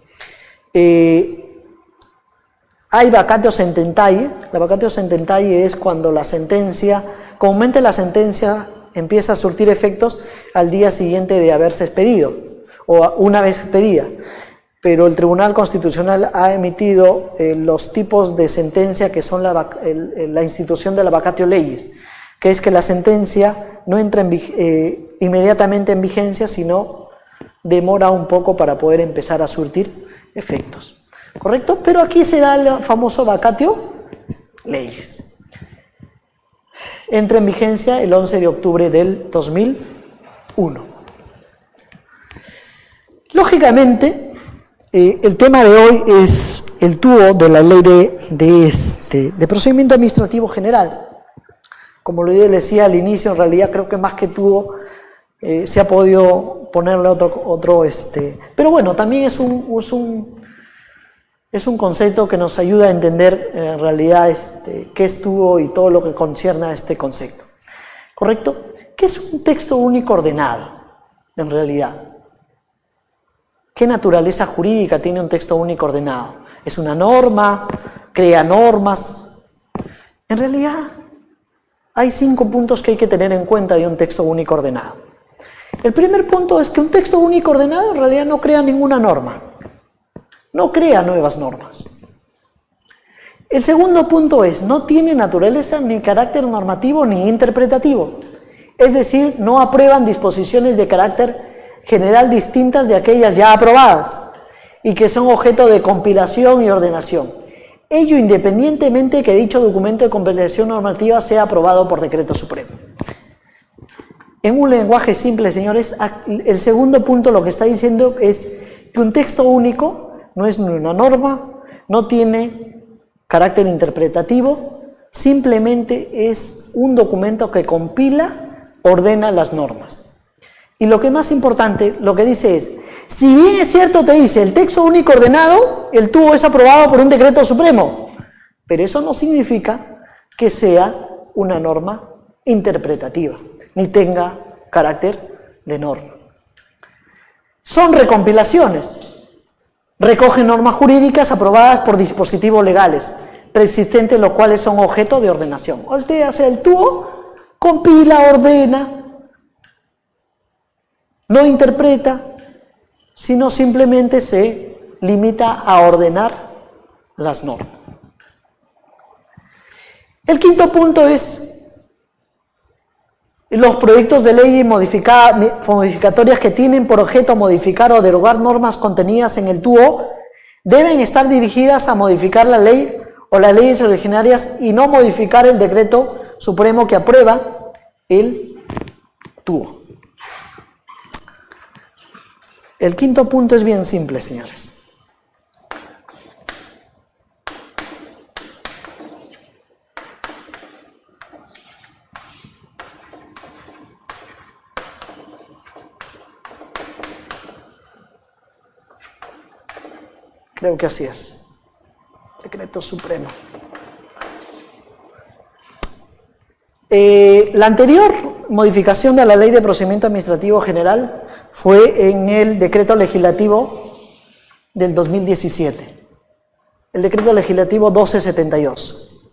Hay vacatio sententae. La vacatio sententae es cuando la sentencia, comúnmente la sentencia empieza a surtir efectos al día siguiente de haberse expedido o una vez expedida, pero el Tribunal Constitucional ha emitido los tipos de sentencia que son la institución de la vacatio legis, que es que la sentencia no entra inmediatamente en vigencia, sino demora un poco para poder empezar a surtir efectos, ¿correcto? Pero aquí se da el famoso vacatio legis. Entra en vigencia el 11 de octubre del 2001. Lógicamente, el tema de hoy es el tubo de la ley de procedimiento administrativo general. Como lo decía al inicio, en realidad creo que más que tubo se ha podido ponerle otro pero bueno, también es un concepto que nos ayuda a entender en realidad qué es tubo y todo lo que concierne a este concepto. ¿Correcto? ¿Qué es un texto único ordenado en realidad? ¿Qué naturaleza jurídica tiene un texto único ordenado? ¿Es una norma? ¿Crea normas? En realidad hay 5 puntos que hay que tener en cuenta de un texto único ordenado. El primer punto es que un texto único ordenado en realidad no crea ninguna norma. No crea nuevas normas. El segundo punto es, no tiene naturaleza ni carácter normativo ni interpretativo. Es decir, no aprueban disposiciones de carácter general distintas de aquellas ya aprobadas y que son objeto de compilación y ordenación. Ello independientemente de que dicho documento de compilación normativa sea aprobado por decreto supremo. En un lenguaje simple, señores, el segundo punto lo que está diciendo es que un texto único no es ni una norma, no tiene carácter interpretativo, simplemente es un documento que compila, ordena las normas. Y lo que más importante, lo que dice es, si bien es cierto, te dice, el texto único ordenado, el tubo es aprobado por un decreto supremo, pero eso no significa que sea una norma interpretativa, ni tenga carácter de norma. Son recompilaciones, recogen normas jurídicas aprobadas por dispositivos legales, preexistentes los cuales son objeto de ordenación. O sea, el tubo compila, ordena, no interpreta, sino simplemente se limita a ordenar las normas. El quinto punto es los proyectos de ley modificatorias que tienen por objeto modificar o derogar normas contenidas en el TUO deben estar dirigidas a modificar la ley o las leyes originarias y no modificar el decreto supremo que aprueba el TUO. El quinto punto es bien simple, señores. Creo que así es. Decreto supremo. La anterior modificación de la Ley de Procedimiento Administrativo General fue en el decreto legislativo del 2017. El decreto legislativo 1272.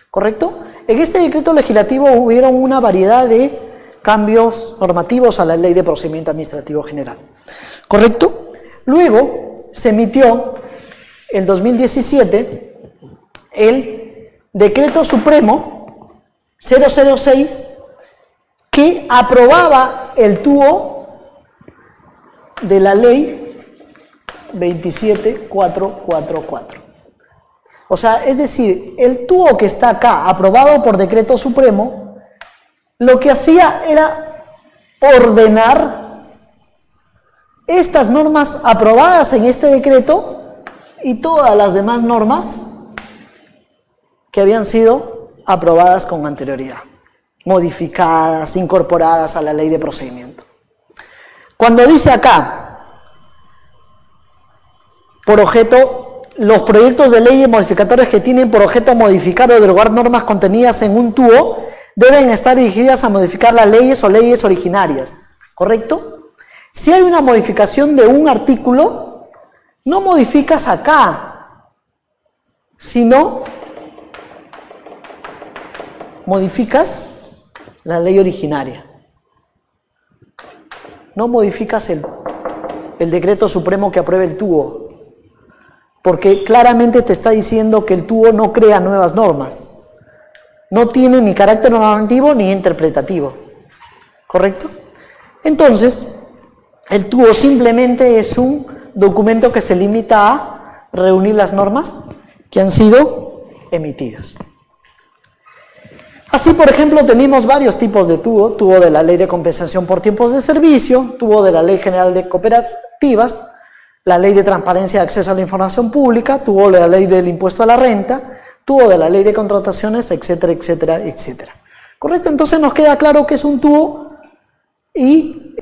¿Correcto? En este decreto legislativo hubieron una variedad de cambios normativos a la Ley de Procedimiento Administrativo General. ¿Correcto? Luego se emitió en 2017 el decreto supremo 006 que aprobaba el TUO de la ley 27444. O sea, es decir, el TUO que está acá, aprobado por decreto supremo, lo que hacía era ordenar estas normas aprobadas en este decreto y todas las demás normas que habían sido aprobadas con anterioridad, modificadas, incorporadas a la ley de procedimiento. Cuando dice acá, por objeto, los proyectos de leyes modificatorias que tienen por objeto modificar o derogar normas contenidas en un TUO deben estar dirigidas a modificar las leyes o leyes originarias, ¿correcto? Si hay una modificación de un artículo, no modificas acá, sino modificas la ley originaria. No modificas el decreto supremo que apruebe el TUO, porque claramente te está diciendo que el TUO no crea nuevas normas. No tiene ni carácter normativo ni interpretativo. ¿Correcto? Entonces, el TUO simplemente es un documento que se limita a reunir las normas que han sido emitidas. Así, por ejemplo, tenemos varios tipos de TUO: TUO de la Ley de Compensación por Tiempos de Servicio, TUO de la Ley General de Cooperativas, la Ley de Transparencia de Acceso a la Información Pública, TUO de la Ley del Impuesto a la Renta, TUO de la Ley de Contrataciones, etcétera, etcétera, etcétera. ¿Correcto? Entonces nos queda claro qué es un TUO y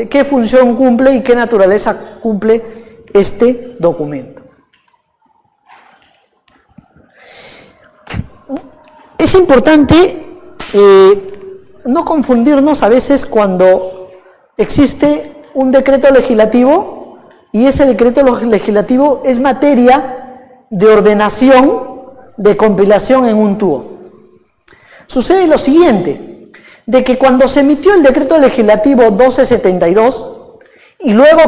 qué función cumple y qué naturaleza cumple este documento. Es importante no confundirnos a veces cuando existe un decreto legislativo y ese decreto legislativo es materia de ordenación, de compilación en un TUO. Sucede lo siguiente, de que cuando se emitió el decreto legislativo 1272 y luego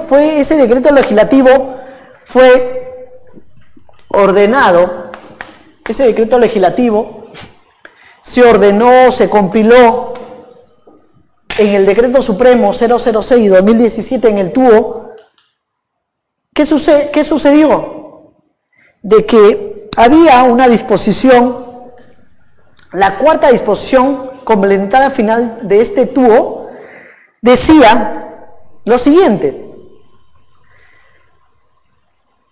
fue ese decreto legislativo fue ordenado, ese decreto legislativo se ordenó, se compiló en el decreto supremo 006/2017 en el TUO. ¿Qué sucedió? De que había una disposición, la cuarta disposición complementaria final de este TUO decía lo siguiente,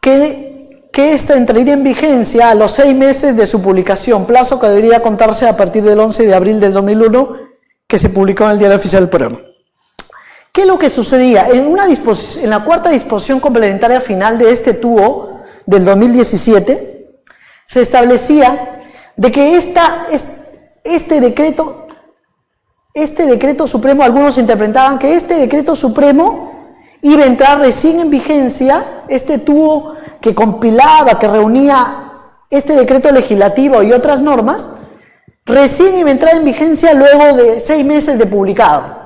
que esta entraría en vigencia a los 6 meses de su publicación, plazo que debería contarse a partir del 11 de abril del 2001, que se publicó en el Diario Oficial del Peruano. ¿Qué es lo que sucedía? En la cuarta disposición complementaria final de este TUO del 2017, se establecía de que este decreto supremo, algunos interpretaban que este decreto supremo iba a entrar recién en vigencia, este TUO que compilaba, que reunía este decreto legislativo y otras normas, recién iba a entrar en vigencia luego de 6 meses de publicado.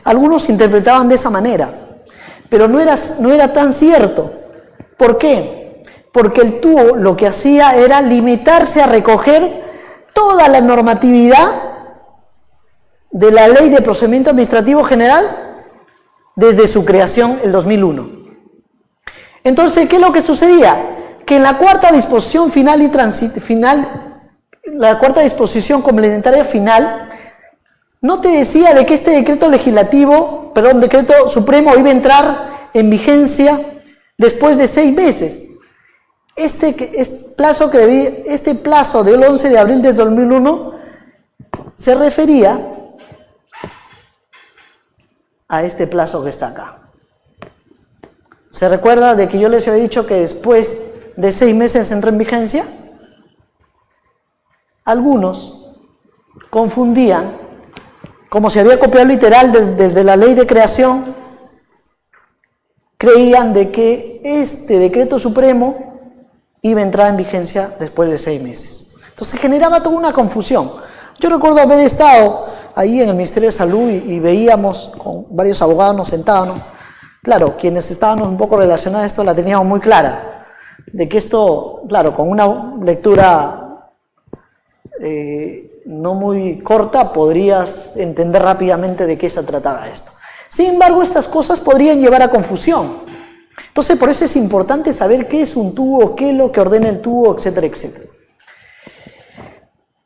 Algunos interpretaban de esa manera, pero no era tan cierto. ¿Por qué? Porque el TUO lo que hacía era limitarse a recoger toda la normatividad de la Ley de Procedimiento Administrativo General desde su creación el 2001. Entonces, ¿qué es lo que sucedía? Que en la cuarta disposición final y la cuarta disposición complementaria final, no te decía de que este decreto supremo iba a entrar en vigencia después de 6 meses. Este plazo del 11 de abril del 2001 se refería a este plazo que está acá. ¿Se recuerda de que yo les había dicho que después de 6 meses entra en vigencia? Algunos confundían, como se había copiado literal desde la ley de creación, creían de que este decreto supremo iba a entrar en vigencia después de 6 meses. Entonces generaba toda una confusión. Yo recuerdo haber estado ahí en el Ministerio de Salud y veíamos con varios abogados, nos sentábamos. Claro, quienes estábamos un poco relacionados a esto la teníamos muy clara, de que esto, claro, con una lectura no muy corta podrías entender rápidamente de qué se trataba esto. Sin embargo, estas cosas podrían llevar a confusión. Entonces, por eso es importante saber qué es un tubo, qué es lo que ordena el tubo, etcétera, etcétera.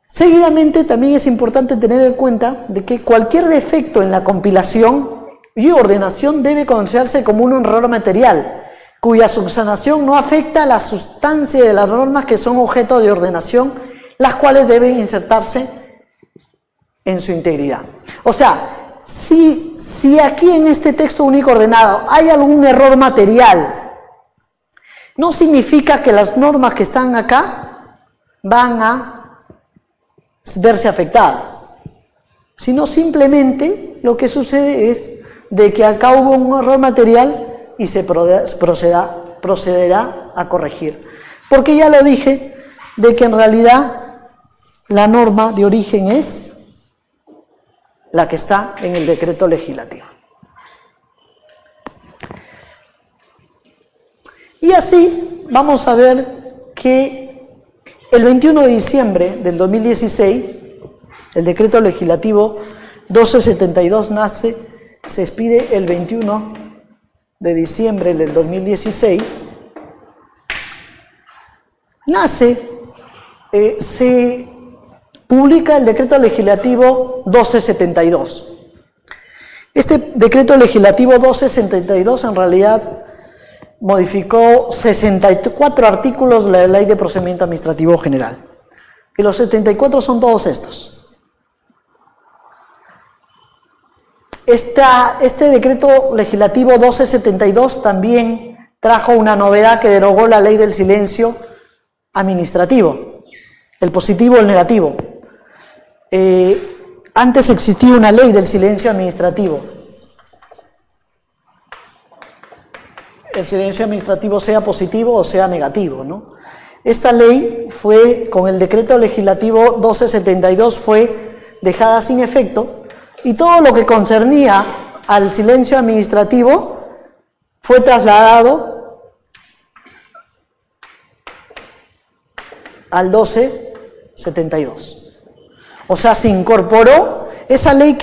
Seguidamente, también es importante tener en cuenta de que cualquier defecto en la compilación y ordenación debe considerarse como un error material, cuya subsanación no afecta a la sustancia de las normas que son objeto de ordenación, las cuales deben insertarse en su integridad. O sea, si aquí en este texto único ordenado hay algún error material, no significa que las normas que están acá van a verse afectadas, sino simplemente lo que sucede es de que acá hubo un error material y se procederá a corregir. Porque ya lo dije, de que en realidad la norma de origen es la que está en el decreto legislativo. Y así vamos a ver que el 21 de diciembre del 2016, el decreto legislativo 1272 se expide el 21 de diciembre del 2016, se publica el decreto legislativo 1272. Este decreto legislativo 1272 en realidad modificó 64 artículos de la Ley de Procedimiento Administrativo General. Y los 74 son todos estos. Este decreto legislativo 1272 también trajo una novedad que derogó la ley del silencio administrativo, el positivo y el negativo. Antes existía una ley del silencio administrativo. El silencio administrativo sea positivo o sea negativo, ¿no? Esta ley fue, con el decreto legislativo 1272, fue dejada sin efecto y todo lo que concernía al silencio administrativo fue trasladado al 1272. O sea, se incorporó esa ley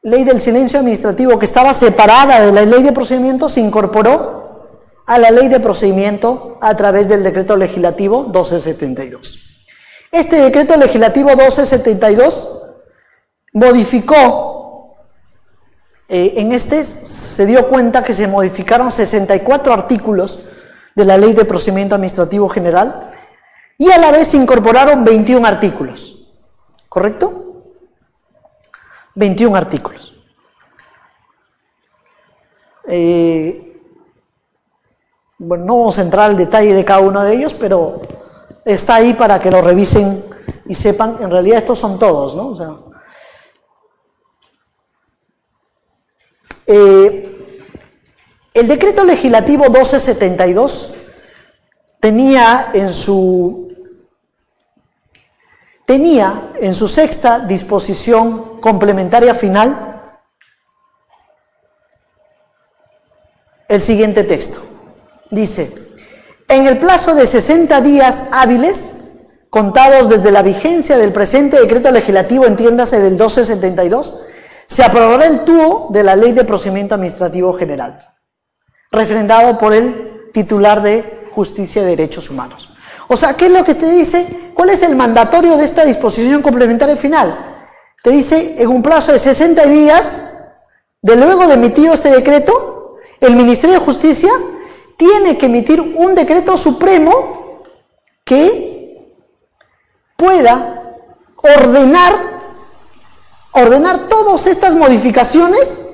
ley del silencio administrativo que estaba separada de la ley de procedimiento, se incorporó a la ley de procedimiento a través del decreto legislativo 1272. Este decreto legislativo 1272 modificó, se dio cuenta que se modificaron 64 artículos de la ley de procedimiento administrativo general y a la vez se incorporaron 21 artículos, ¿correcto? 21 artículos. Bueno, no vamos a entrar al detalle de cada uno de ellos, pero está ahí para que lo revisen y sepan, en realidad estos son todos, ¿no? O sea, el decreto legislativo 1272 tenía en su sexta disposición complementaria final el siguiente texto. Dice: en el plazo de 60 días hábiles contados desde la vigencia del presente decreto legislativo, entiéndase del 1272, se aprobará el TUO de la Ley de Procedimiento Administrativo General, refrendado por el titular de Justicia y Derechos Humanos. O sea, ¿qué es lo que te dice? ¿Cuál es el mandatorio de esta disposición complementaria final? Te dice, en un plazo de 60 días, de luego de emitido este decreto, el Ministerio de Justicia tiene que emitir un decreto supremo que pueda ordenar todas estas modificaciones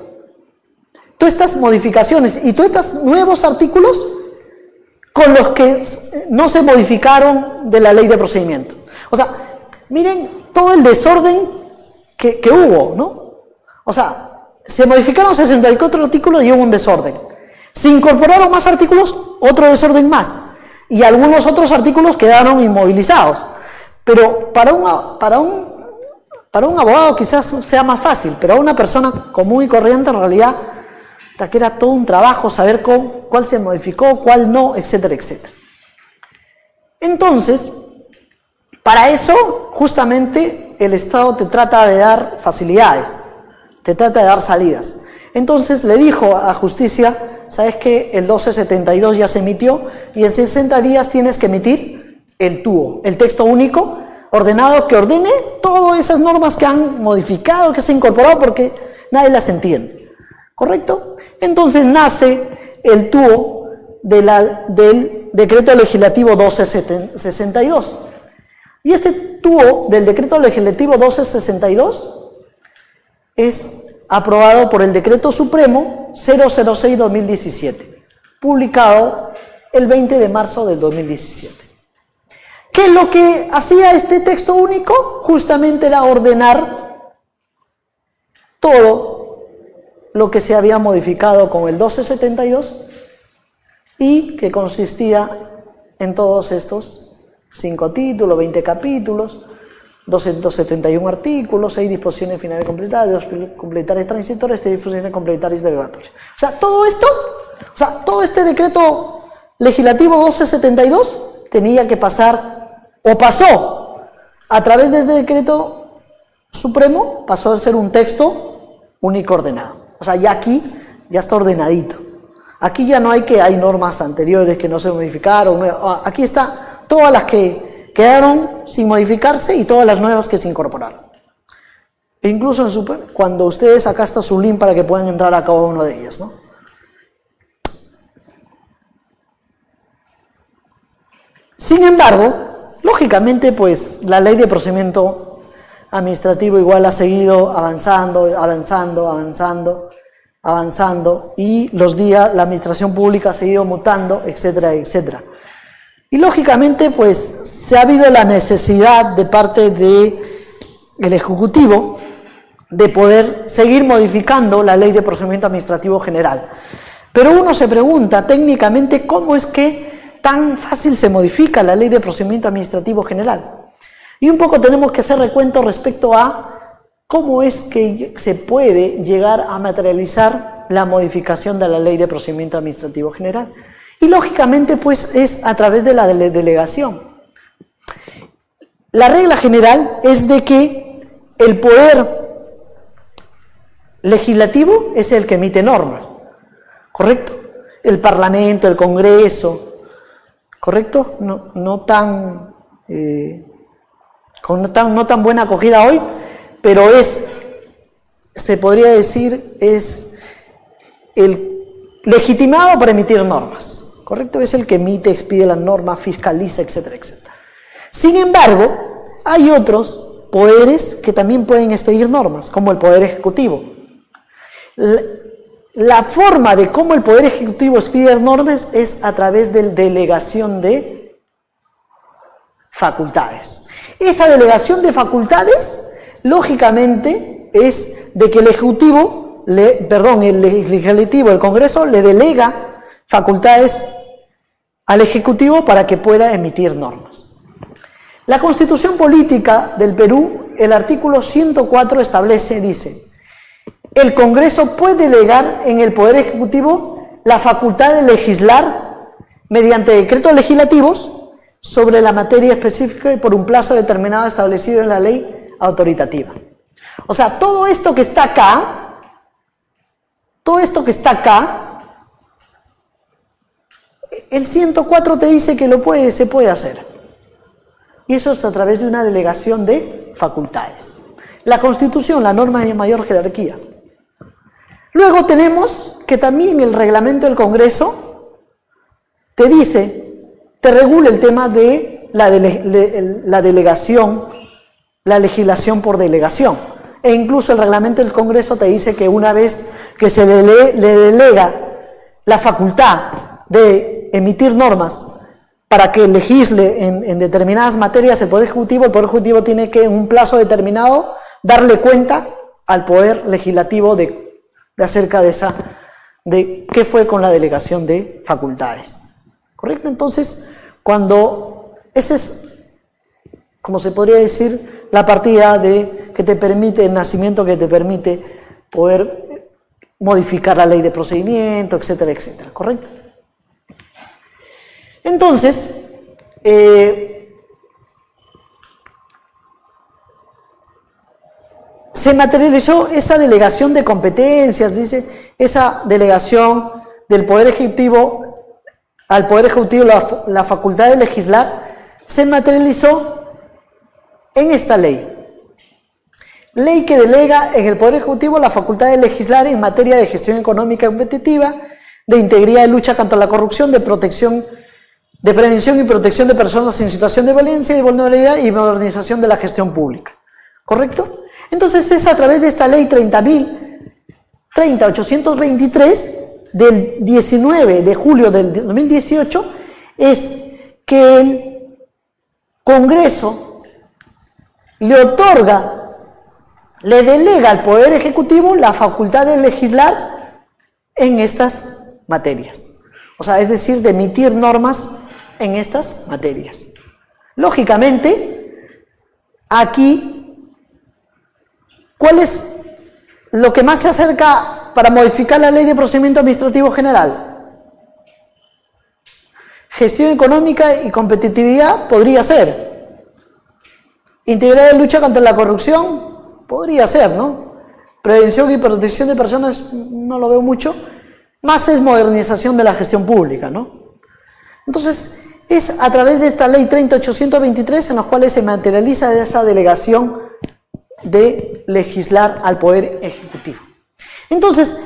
y todos estos nuevos artículos con los que no se modificaron de la ley de procedimiento. O sea, miren todo el desorden que hubo, ¿no? O sea, se modificaron 64 artículos y hubo un desorden. Se incorporaron más artículos, otro desorden más. Y algunos otros artículos quedaron inmovilizados. Pero para un abogado quizás sea más fácil, pero a una persona común y corriente en realidad que era todo un trabajo saber cuál se modificó, cuál no, etcétera, etcétera. Entonces, para eso justamente el Estado te trata de dar facilidades, te trata de dar salidas. Entonces le dijo a Justicia, ¿sabes qué? El 1272 ya se emitió y en 60 días tienes que emitir el TUO, el texto único ordenado que ordene todas esas normas que han modificado, que se han incorporado porque nadie las entiende. ¿Correcto? Entonces nace el TUO del Decreto Legislativo 1262. Y este TUO del Decreto Legislativo 1262 es aprobado por el Decreto Supremo 006-2017, publicado el 20 de marzo del 2017. ¿Qué es lo que hacía este texto único? Justamente era ordenar todo lo que se había modificado con el 1272 y que consistía en todos estos 5 títulos, 20 capítulos, 271 artículos, 6 disposiciones finales completadas, 2 complementarias transitorias, 3 disposiciones complementarias derogatorias. O sea, todo esto, todo este decreto legislativo 1272 tenía que pasar, o pasó, a través de este decreto supremo, pasó a ser un texto único ordenado. O sea, ya aquí ya está ordenadito. Aquí ya no hay normas anteriores que no se modificaron. Aquí está todas las que quedaron sin modificarse y todas las nuevas que se incorporaron. E incluso cuando ustedes, acá está su link para que puedan entrar a cada uno de ellas, ¿no? Sin embargo, lógicamente, pues la ley de procedimiento administrativo igual ha seguido avanzando y la administración pública ha seguido mutando, etcétera, etcétera. Y lógicamente, pues se ha habido la necesidad de parte del Ejecutivo de poder seguir modificando la ley de procedimiento administrativo general. Pero uno se pregunta técnicamente cómo es que tan fácil se modifica la ley de procedimiento administrativo general. Y un poco tenemos que hacer recuento respecto a cómo es que se puede llegar a materializar la modificación de la ley de procedimiento administrativo general. Y lógicamente, pues es a través de la delegación. La regla general es de que el poder legislativo es el que emite normas, ¿correcto? El Parlamento, el Congreso, ¿correcto? No tan buena acogida hoy, pero se podría decir, es el legitimado para emitir normas, ¿correcto? Es el que emite, expide las normas, fiscaliza, etcétera, etcétera. Sin embargo, hay otros poderes que también pueden expedir normas, como el Poder Ejecutivo. La forma de cómo el Poder Ejecutivo expide normas es a través de delegación de facultades. Esa delegación de facultades, lógicamente, es de que el legislativo, el Congreso, le delega facultades al Ejecutivo para que pueda emitir normas. La Constitución Política del Perú, el artículo 104 dice: el Congreso puede delegar en el Poder Ejecutivo la facultad de legislar mediante decretos legislativos sobre la materia específica y por un plazo determinado establecido en la ley autoritativa. O sea, todo esto que está acá, el 104 te dice que se puede hacer. Y eso es a través de una delegación de facultades. La Constitución, la norma de mayor jerarquía. Luego tenemos que también el reglamento del Congreso te dice, te regula el tema de la delegación, la legislación por delegación. E incluso el reglamento del Congreso te dice que una vez que se le delega la facultad de emitir normas para que legisle en determinadas materias el Poder Ejecutivo tiene que en un plazo determinado darle cuenta al Poder Legislativo de acerca de qué fue con la delegación de facultades. ¿Correcto? Entonces, ese es, como se podría decir, la partida que te permite, el nacimiento que te permite poder modificar la ley de procedimiento, etcétera, etcétera. ¿Correcto? Entonces, se materializó esa delegación de competencias, dice, esa delegación del Poder Ejecutivo al Poder Ejecutivo la facultad de legislar, se materializó en esta ley. Ley que delega en el Poder Ejecutivo la facultad de legislar en materia de gestión económica competitiva, de integridad y lucha contra la corrupción, de prevención y protección de personas en situación de violencia y vulnerabilidad y modernización de la gestión pública. ¿Correcto? Entonces es a través de esta ley 30.823 del 19 de julio del 2018 es que el Congreso le delega al Poder Ejecutivo la facultad de legislar en estas materias. O sea, es decir, de emitir normas en estas materias. Lógicamente, aquí, ¿cuál es lo que más se acerca para modificar la Ley de Procedimiento Administrativo General? Gestión económica y competitividad podría ser. Integridad y lucha contra la corrupción podría ser, ¿no? Prevención y protección de personas no lo veo mucho. Más es modernización de la gestión pública, ¿no? Entonces, es a través de esta ley 30.823 en los cuales se materializa esa delegación de legislar al Poder Ejecutivo. Entonces,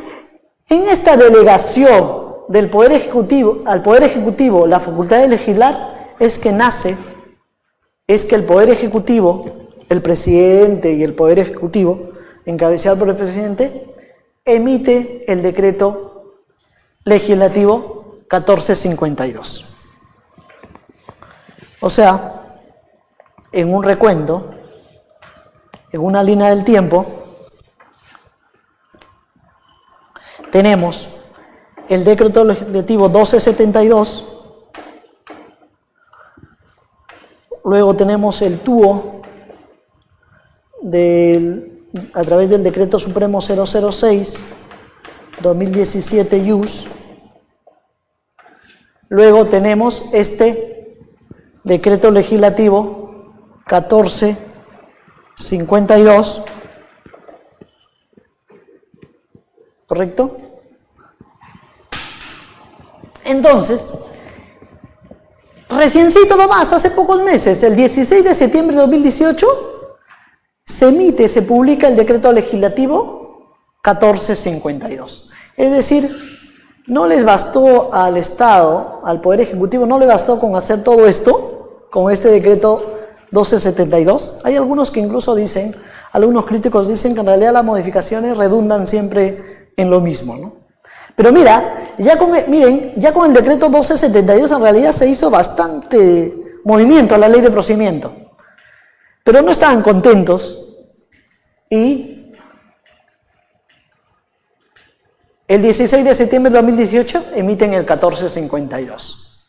en esta delegación del Poder Ejecutivo al Poder Ejecutivo la facultad de legislar es que el Poder Ejecutivo, el presidente y el Poder Ejecutivo, encabezado por el presidente, emite el decreto legislativo 1452. O sea, en un recuento, en una línea del tiempo, tenemos el decreto legislativo 1272, luego tenemos el TUO a través del decreto supremo 006 2017 IUS, luego tenemos este decreto legislativo 1452, ¿correcto? Entonces, reciencito nomás, hace pocos meses, el 16 de septiembre de 2018, se publica el decreto legislativo 1452. Es decir, no les bastó al Estado, al Poder Ejecutivo, no le bastó con hacer todo esto, con este decreto 1272. Hay algunos que incluso dicen, algunos críticos dicen que en realidad las modificaciones redundan siempre en lo mismo, ¿no? Pero mira, ya con el decreto 1272 en realidad se hizo bastante movimiento a la ley de procedimiento, pero no estaban contentos y el 16 de septiembre de 2018 emiten el 1452.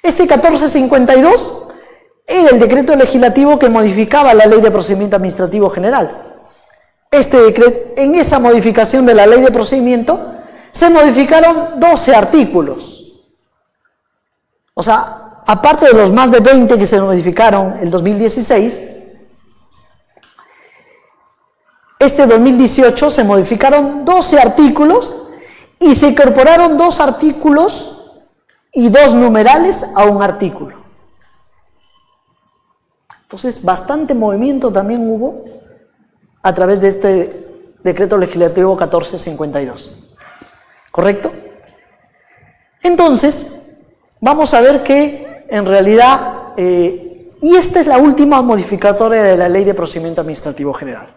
Este 1452 era el decreto legislativo que modificaba la Ley de Procedimiento Administrativo General. En esa modificación de la Ley de Procedimiento se modificaron 12 artículos. O sea, aparte de los más de 20 que se modificaron el 2016, este 2018 se modificaron 12 artículos y se incorporaron 2 artículos y 2 numerales a un artículo. Entonces, bastante movimiento también hubo a través de este decreto legislativo 1452. ¿Correcto? Entonces, vamos a ver que en realidad, y esta es la última modificatoria de la Ley de Procedimiento Administrativo General.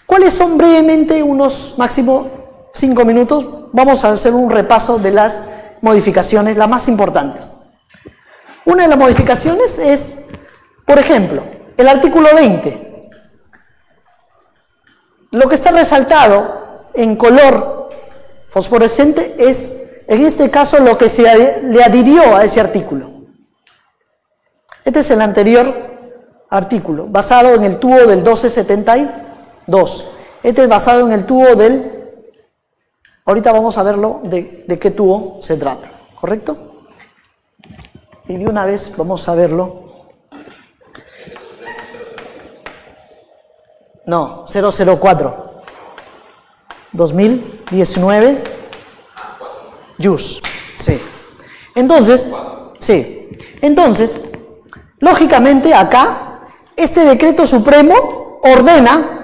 ¿Cuáles son brevemente, unos máximo 5 minutos? Vamos a hacer un repaso de las modificaciones, las más importantes. Una de las modificaciones es, por ejemplo, el artículo 20. Lo que está resaltado en color fosforescente es, en este caso, lo que se le adhirió a ese artículo. Este es el anterior artículo, basado en el tubo del 1272. Este es basado en el tubo del... Ahorita vamos a verlo de qué tubo se trata, ¿correcto? Y de una vez vamos a verlo. No, 004. 2019. JUS. Sí. Entonces, lógicamente acá, este decreto supremo ordena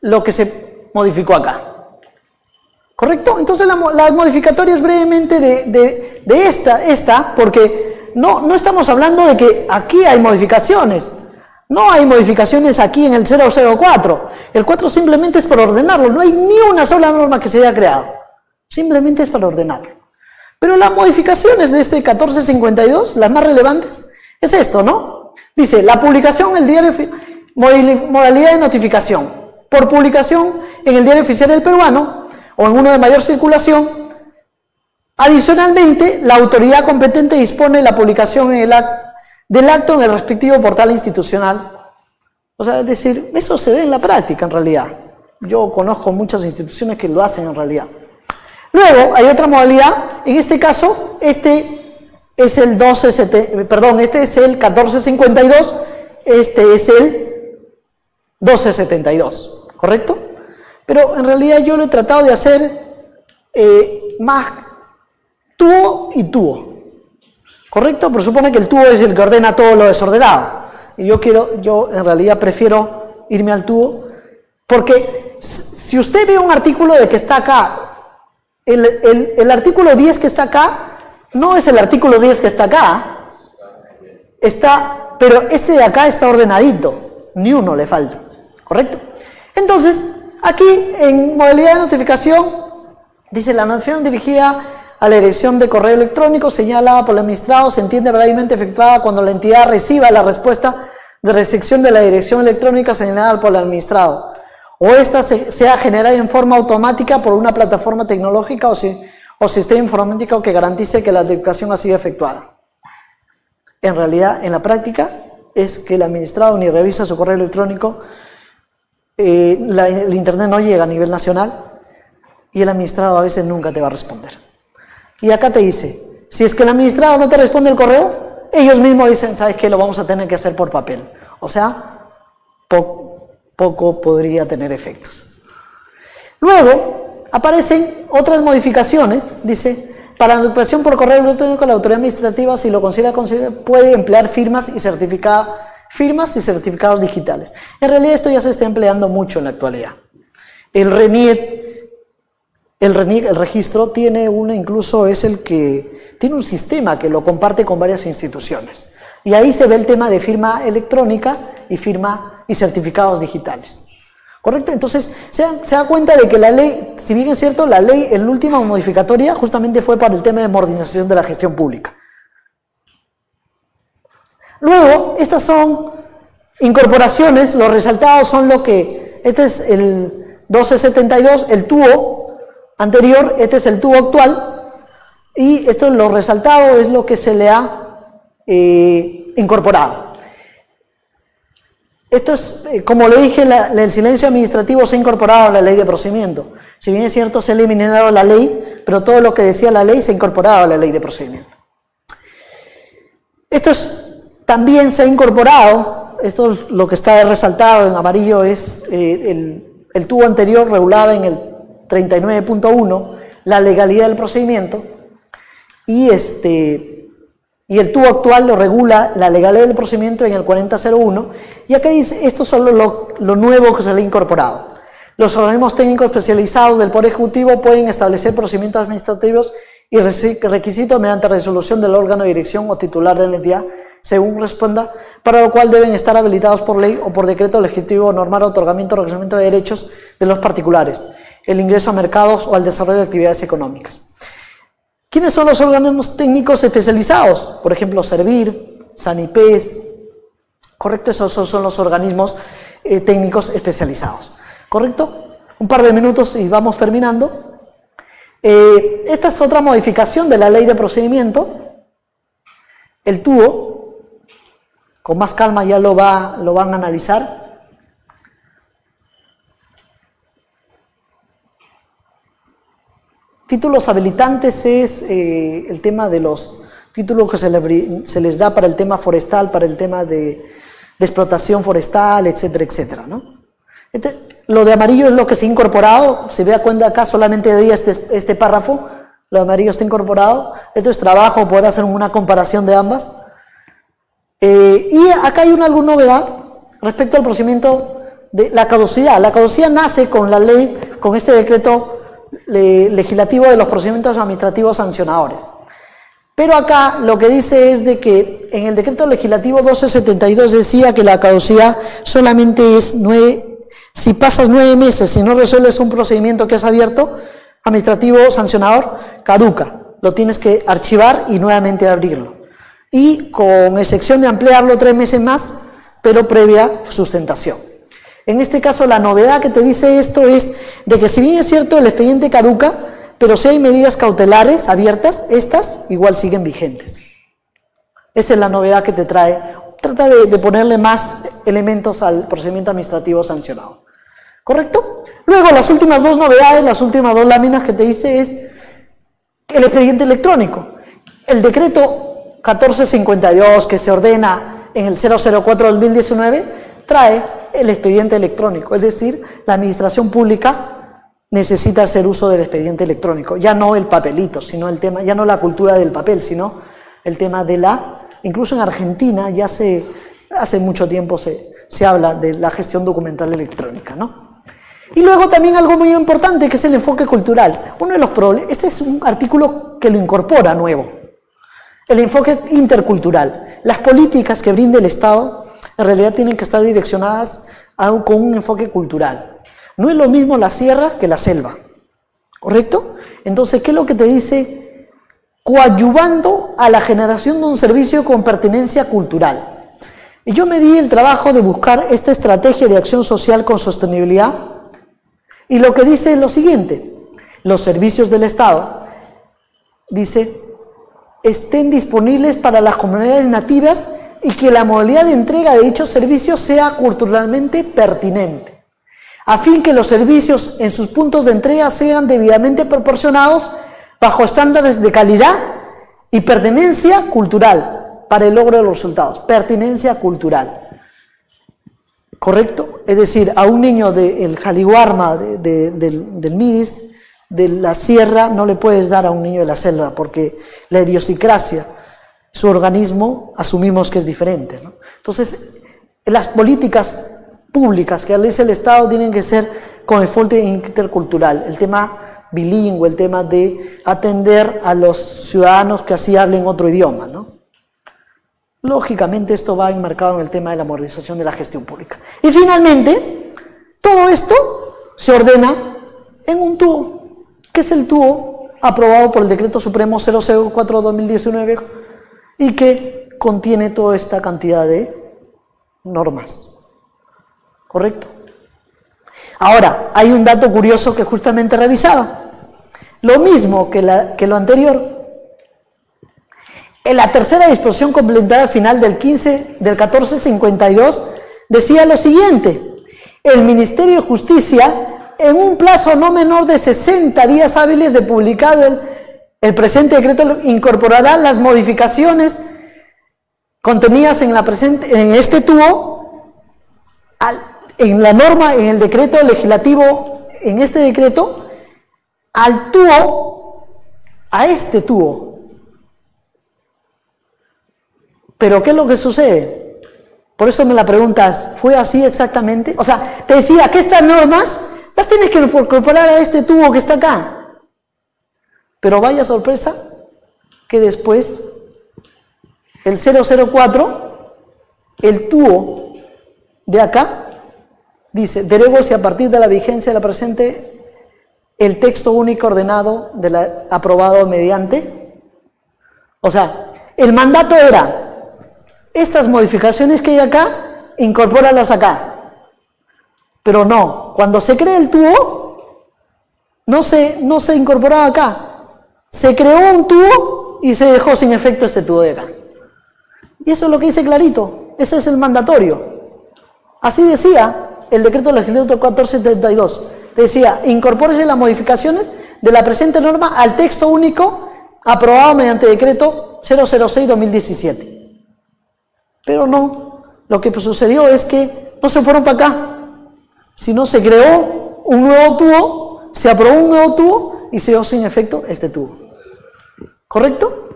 lo que se modificó acá. ¿Correcto? Entonces la modificatoria es brevemente de esta, porque no estamos hablando de que aquí hay modificaciones. No hay modificaciones aquí en el 004. El 4 simplemente es para ordenarlo. No hay ni una sola norma que se haya creado. Simplemente es para ordenarlo. Pero las modificaciones de este 1452, las más relevantes, es esto, ¿no? Dice, la publicación en el diario, modalidad de notificación. Por publicación en el diario oficial del peruano o en uno de mayor circulación. Adicionalmente, la autoridad competente dispone de la publicación del acto en el respectivo portal institucional. O sea, es decir, eso se ve en la práctica en realidad. Yo conozco muchas instituciones que lo hacen en realidad. Luego, hay otra modalidad, en este caso, este es el 1452, este es el 1272, ¿correcto? Pero en realidad yo lo he tratado de hacer más tubo y tubo. ¿Correcto? Pero supone que el tubo es el que ordena todo lo desordenado. Y yo en realidad prefiero irme al tubo, porque si usted ve un artículo de que está acá, el artículo 10 que está acá, no es el artículo 10 que está acá, pero este de acá está ordenadito, ni uno le falta. ¿Correcto? Entonces, aquí en modalidad de notificación, dice la notificación dirigida a la dirección de correo electrónico señalada por el administrado se entiende brevemente efectuada cuando la entidad reciba la respuesta de recepción de la dirección electrónica señalada por el administrado o esta sea generada en forma automática por una plataforma tecnológica o sistema informático que garantice que la notificación ha sido efectuada. En realidad, en la práctica, es que el administrado ni revisa su correo electrónico, el internet no llega a nivel nacional y el administrado a veces nunca te va a responder. Y acá te dice, si es que el administrado no te responde el correo, ellos mismos dicen, ¿sabes qué? Lo vamos a tener que hacer por papel. O sea, poco podría tener efectos. Luego, aparecen otras modificaciones, dice, para la notificación por correo electrónico, la autoridad administrativa, si lo considera, puede emplear firmas y certificados digitales. En realidad esto ya se está empleando mucho en la actualidad. El RENIEC, el registro tiene incluso es el que tiene un sistema que lo comparte con varias instituciones. Y ahí se ve el tema de firma electrónica y firma y certificados digitales. ¿Correcto? Entonces, se da cuenta de que la ley, si bien es cierto, la ley en la última modificatoria justamente fue para el tema de modernización de la gestión pública. Luego, estas son incorporaciones, los resaltados son lo que, este es el 1272, el tubo anterior, este es el tubo actual, y esto lo resaltado es lo que se le ha incorporado. Esto es, como le dije, el silencio administrativo se ha incorporado a la ley de procedimiento. Si bien es cierto, se ha eliminado la ley, pero todo lo que decía la ley se ha incorporado a la ley de procedimiento. También se ha incorporado, esto es lo que está resaltado en amarillo, es el tubo anterior regulaba en el 39.1 la legalidad del procedimiento y el tubo actual lo regula la legalidad del procedimiento en el 40.01 y acá dice, esto es solo lo nuevo que se le ha incorporado. Los organismos técnicos especializados del Poder Ejecutivo pueden establecer procedimientos administrativos y requisitos mediante resolución del órgano de dirección o titular de la entidad, según responda, para lo cual deben estar habilitados por ley o por decreto legislativo, normal, otorgamiento o reconocimiento de derechos de los particulares, el ingreso a mercados o al desarrollo de actividades económicas. ¿Quiénes son los organismos técnicos especializados? Por ejemplo, Servir, Sanipes, ¿correcto? Esos son los organismos técnicos especializados, ¿correcto? Un par de minutos y vamos terminando. Esta es otra modificación de la ley de procedimiento. El tubo, con más calma ya lo van a analizar. Títulos habilitantes es el tema de los títulos que se les da para el tema forestal, para el tema de explotación forestal, etcétera, etcétera, ¿no? Lo de amarillo es lo que se ha incorporado, si ve a cuenta acá solamente veía este párrafo, lo de amarillo está incorporado, esto es trabajo, poder hacer una comparación de ambas. Y acá hay alguna novedad respecto al procedimiento de la caducidad. La caducidad nace con la ley, con este decreto legislativo de los procedimientos administrativos sancionadores. Pero acá lo que dice es de que en el decreto legislativo 1272 decía que la caducidad solamente es si pasas 9 meses y no resuelves un procedimiento que has abierto, administrativo sancionador, caduca. Lo tienes que archivar y nuevamente abrirlo. Y con excepción de ampliarlo 3 meses más, pero previa sustentación. En este caso, la novedad que te dice esto es de que si bien es cierto el expediente caduca, pero si hay medidas cautelares abiertas, estas igual siguen vigentes. Esa es la novedad que te trae. Trata de ponerle más elementos al procedimiento administrativo sancionado. ¿Correcto? Luego, las últimas 2 novedades, las últimas 2 láminas que te dice es el expediente electrónico. El decreto 1452 que se ordena en el 004-2019 trae el expediente electrónico, es decir, la administración pública necesita hacer uso del expediente electrónico, ya no el papelito, sino el tema, ya no la cultura del papel, sino el tema de incluso en Argentina ya hace mucho tiempo se habla de la gestión documental electrónica, ¿no? Y luego también algo muy importante que es el enfoque cultural. Uno de los problemas, este es un artículo que lo incorpora nuevo, el enfoque intercultural. Las políticas que brinda el Estado en realidad tienen que estar direccionadas con un enfoque cultural. No es lo mismo la sierra que la selva, ¿correcto? Entonces, ¿qué es lo que te dice? Coadyuvando a la generación de un servicio con pertinencia cultural. Y yo me di el trabajo de buscar esta estrategia de acción social con sostenibilidad y lo que dice es lo siguiente: los servicios del Estado, dice, estén disponibles para las comunidades nativas y que la modalidad de entrega de dichos servicios sea culturalmente pertinente, a fin que los servicios en sus puntos de entrega sean debidamente proporcionados bajo estándares de calidad y pertinencia cultural para el logro de los resultados. Pertinencia cultural. ¿Correcto? Es decir, a un niño del Jaliguarma, del Miris, de la sierra, no le puedes dar a un niño de la selva, porque la idiosincrasia, su organismo, asumimos que es diferente, ¿no? Entonces, las políticas públicas que realiza el Estado tienen que ser con enfoque intercultural, el tema bilingüe, el tema de atender a los ciudadanos que así hablen otro idioma, ¿no? Lógicamente esto va enmarcado en el tema de la modernización de la gestión pública. Y finalmente, todo esto se ordena en un tubo, que es el tubo aprobado por el Decreto Supremo 004-2019 y que contiene toda esta cantidad de normas. ¿Correcto? Ahora, hay un dato curioso que justamente revisaba. Lo mismo que lo anterior. En la tercera disposición complementaria final del 1452 decía lo siguiente: el Ministerio de Justicia, en un plazo no menor de 60 días hábiles de publicado el presente decreto, incorporará las modificaciones contenidas en este tubo, en la norma, en el decreto legislativo, en este decreto, al tubo, a este tubo. Pero ¿qué es lo que sucede? Por eso me la preguntas, ¿fue así exactamente? O sea, te decía que estas normas las tienes que incorporar a este tubo que está acá. Pero vaya sorpresa que después el 004, el tubo de acá, dice, derogose a partir de la vigencia de la presente el texto único ordenado aprobado mediante. O sea, el mandato era, estas modificaciones que hay acá, incorpóralas acá. Pero no, cuando se crea el tubo, no se incorporaba acá. Se creó un tubo y se dejó sin efecto este tubo de acá. Y eso es lo que dice clarito, ese es el mandatorio. Así decía el decreto legislativo 1472. Decía, incorpórese las modificaciones de la presente norma al texto único aprobado mediante decreto 006-2017. Pero no, lo que sucedió es que no se fueron para acá, sino se creó un nuevo tubo, se aprobó un nuevo tubo y se dio sin efecto este tubo. ¿Correcto?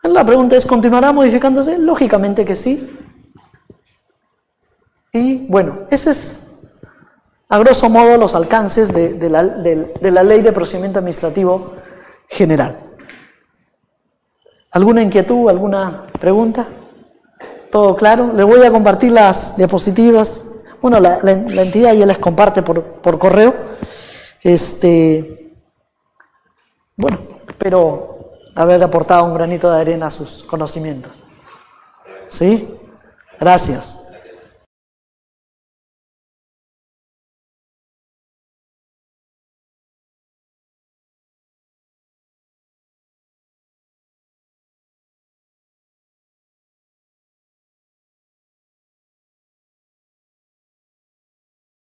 La pregunta es, ¿continuará modificándose? Lógicamente que sí. Y bueno, ese es a grosso modo los alcances de la Ley de Procedimiento Administrativo General. ¿Alguna inquietud, alguna pregunta? ¿Todo claro? Les voy a compartir las diapositivas. Bueno, la entidad ya les comparte por correo. Bueno, espero haber aportado un granito de arena a sus conocimientos. ¿Sí? Gracias.